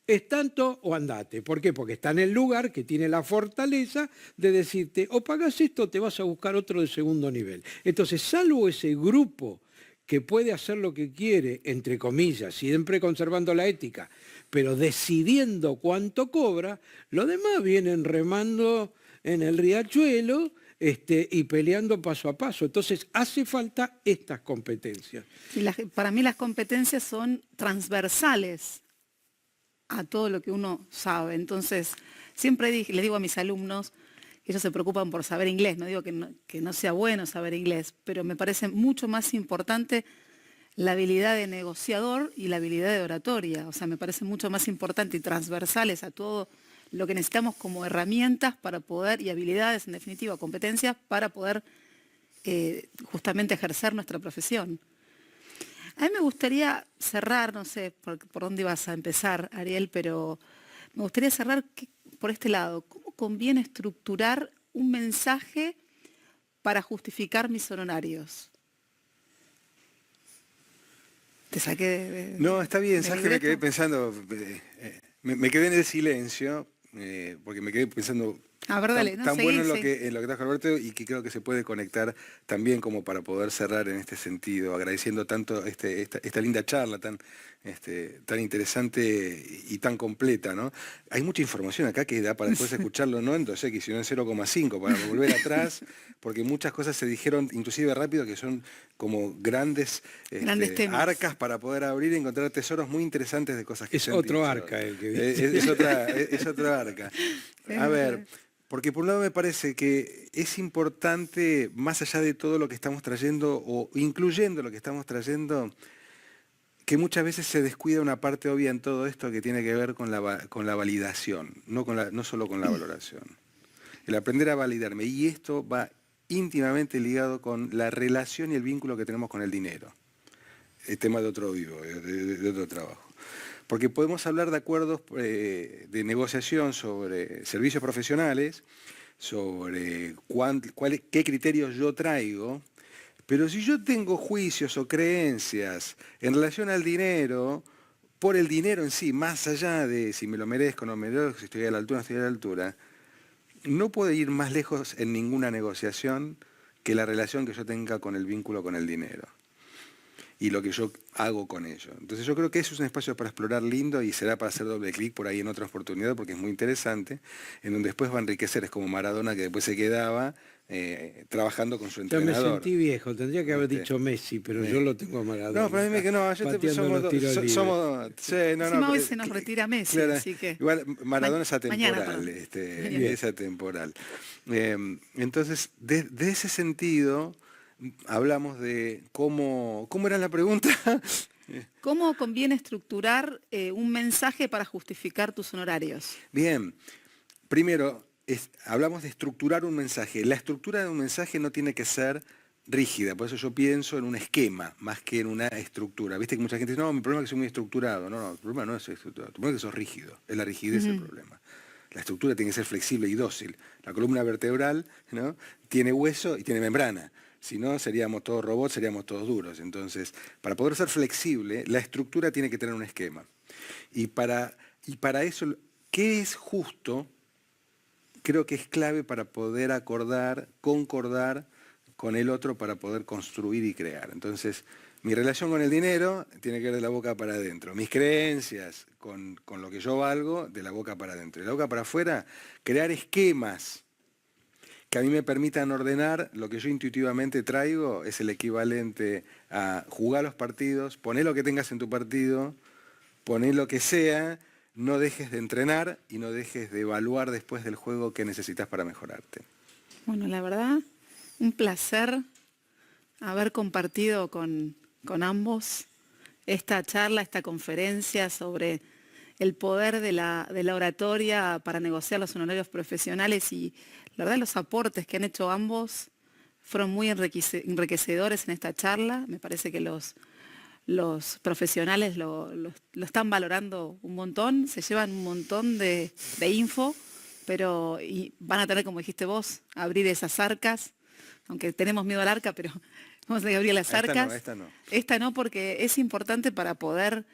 es tanto o andate. ¿Por qué? Porque está en el lugar que tiene la fortaleza de decirte, o pagás esto o te vas a buscar otro de segundo nivel. Entonces, salvo ese grupo que puede hacer lo que quiere, entre comillas, siempre conservando la ética, pero decidiendo cuánto cobra, los demás vienen remando en el riachuelo y peleando paso a paso. Entonces, hace falta estas competencias. Y para mí las competencias son transversales a todo lo que uno sabe. Entonces, siempre le digo a mis alumnos que ellos se preocupan por saber inglés. No digo que no sea bueno saber inglés, pero me parece mucho más importante la habilidad de negociador y la habilidad de oratoria. O sea, me parece mucho más importante y transversales a todo lo que necesitamos como herramientas para poder, y habilidades, en definitiva, competencias, para poder justamente ejercer nuestra profesión. A mí me gustaría cerrar, no sé por dónde ibas a empezar, Ariel, pero me gustaría cerrar por este lado. ¿Cómo conviene estructurar un mensaje para justificar mis honorarios? Te saqué No, está bien, ¿de sabes que me quedé libreto? pensando, me quedé en el silencio, porque me quedé pensando A ver, dale, no, tan seguí, bueno en sí. en lo que trajo Alberto y que creo que se puede conectar también como para poder cerrar en este sentido, agradeciendo tanto esta linda charla tan interesante y tan completa, ¿no? Hay mucha información acá que da para después escucharlo no en 2X, sino en 0,5, para volver atrás, porque muchas cosas se dijeron inclusive rápido que son como grandes Grandes temas. arcas para poder abrir y encontrar tesoros muy interesantes de cosas que Es se han otro dicho. arca el que dice. Es otra arca. A ver, porque por un lado me parece que es importante, más allá de todo lo que estamos trayendo o incluyendo lo que estamos trayendo, que muchas veces se descuida una parte obvia en todo esto que tiene que ver con la validación, no solo con la valoración. El aprender a validarme. Y esto va íntimamente ligado con la relación y el vínculo que tenemos con el dinero. El tema de otro vivo, de otro trabajo. Porque podemos hablar de acuerdos de negociación sobre servicios profesionales, sobre qué criterios yo traigo, pero si yo tengo juicios o creencias en relación al dinero, por el dinero en sí, más allá de si me lo merezco o no me lo merezco, si estoy a la altura o no estoy a la altura, no puedo ir más lejos en ninguna negociación que la relación que yo tenga con el vínculo con el dinero y lo que yo hago con ello. Entonces yo creo que eso es un espacio para explorar lindo y será para hacer doble clic por ahí en otra oportunidad porque es muy interesante, en donde después va a enriquecer, es como Maradona que después se quedaba trabajando con su Ya me entrenador. sentí viejo, tendría que haber dicho Messi, pero yo lo tengo a Maradona. No, para mí que no, pateando los tiros libres. sí, no, Encima hoy pero, se nos retira Messi, claro, así que... igual Maradona es Mañana, atemporal, perdón. es atemporal. Entonces, de ese sentido, hablamos de cómo era la pregunta. ¿Cómo conviene estructurar un mensaje para justificar tus honorarios? Bien, primero, hablamos de estructurar un mensaje. La estructura de un mensaje no tiene que ser rígida, por eso yo pienso en un esquema más que en una estructura. Viste que mucha gente dice, no, mi problema es que soy muy estructurado. No, el problema no es estructurado, tu problema es que sos rígido, es la rigidez el problema. La estructura tiene que ser flexible y dócil. La columna vertebral, ¿no?, tiene hueso y tiene membrana. Si no, seríamos todos robots, seríamos todos duros. Entonces, para poder ser flexible, la estructura tiene que tener un esquema. Y para eso, ¿qué es justo? Creo que es clave para poder concordar con el otro para poder construir y crear. Entonces, mi relación con el dinero tiene que ver de la boca para adentro. Mis creencias con lo que yo valgo, de la boca para adentro. De la boca para afuera, crear esquemas que a mí me permitan ordenar lo que yo intuitivamente traigo, es el equivalente a jugar los partidos, poner lo que tengas en tu partido, poner lo que sea, no dejes de entrenar y no dejes de evaluar después del juego qué necesitas para mejorarte. Bueno, la verdad, un placer haber compartido con ambos esta charla, esta conferencia sobre el poder de la oratoria para negociar los honorarios profesionales y la verdad los aportes que han hecho ambos fueron muy enriquecedores en esta charla. Me parece que los profesionales lo están valorando un montón, se llevan un montón de info, pero van a tener, como dijiste vos, abrir esas arcas, aunque tenemos miedo al arca, pero vamos a tener que abrir las arcas. Esta no. Esta no, porque es importante para poder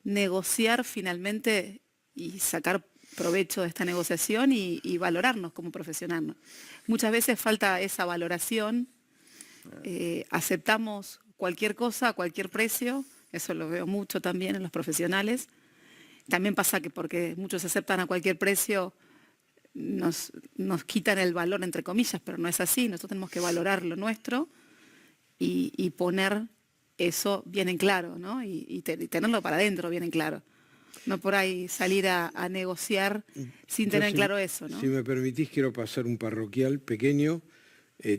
negociar finalmente y sacar provecho de esta negociación y valorarnos como profesionales. Muchas veces falta esa valoración, aceptamos cualquier cosa a cualquier precio, eso lo veo mucho también en los profesionales. También pasa que porque muchos aceptan a cualquier precio, nos quitan el valor, entre comillas, pero no es así. Nosotros tenemos que valorar lo nuestro y poner eso bien en claro, ¿no? Y tenerlo para adentro bien en claro. No por ahí salir a negociar sin tener claro eso, ¿no? Si me permitís, quiero pasar un parroquial pequeño.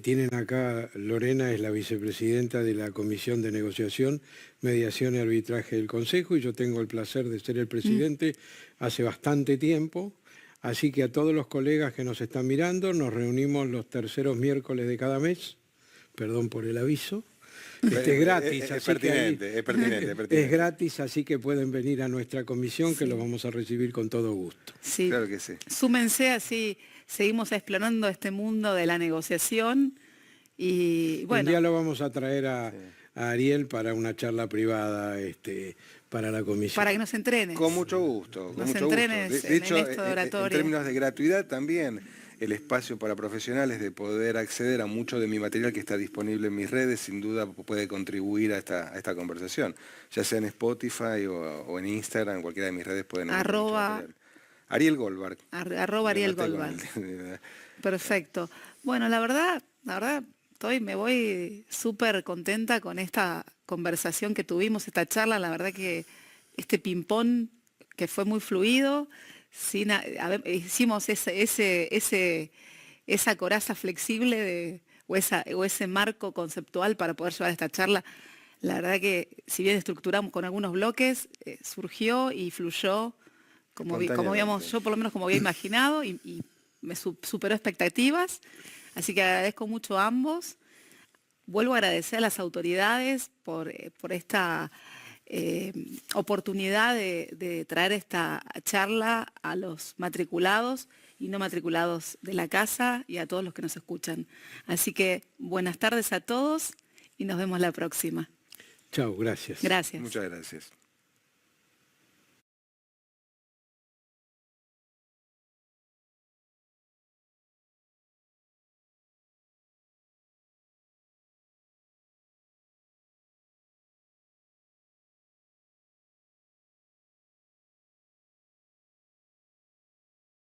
Tienen acá, Lorena es la vicepresidenta de la Comisión de Negociación, Mediación y Arbitraje del Consejo, y yo tengo el placer de ser el presidente hace bastante tiempo. Así que a todos los colegas que nos están mirando, nos reunimos los terceros miércoles de cada mes. Perdón por el aviso. Es gratis, es pertinente. Es gratis, así que pueden venir a nuestra comisión, que los vamos a recibir con todo gusto. Sí. Claro que sí. Súmense, así seguimos explorando este mundo de la negociación y bueno. Un día lo vamos a traer a Ariel para una charla privada para la comisión. Para que nos entrenes. Con mucho gusto. Nos entrenes De hecho, en esto de oratoria. En términos de gratuidad también, el espacio para profesionales de poder acceder a mucho de mi material que está disponible en mis redes, sin duda puede contribuir a esta conversación. Ya sea en Spotify o en Instagram, en cualquiera de mis redes pueden encontrar mucho material. Ariel Goldberg. @Ariel Goldberg. Perfecto. Bueno, la verdad, me voy súper contenta con esta conversación que tuvimos, esta charla. La verdad que este ping-pong que fue muy fluido, hicimos esa coraza flexible o ese marco conceptual para poder llevar esta charla. La verdad que si bien estructuramos con algunos bloques, surgió y fluyó como habíamos, yo por lo menos como había imaginado y me superó expectativas. Así que agradezco mucho a ambos. Vuelvo a agradecer a las autoridades por esta oportunidad de traer esta charla a los matriculados y no matriculados de la casa y a todos los que nos escuchan. Así que buenas tardes a todos y nos vemos la próxima. Chao, gracias. Gracias. Muchas gracias.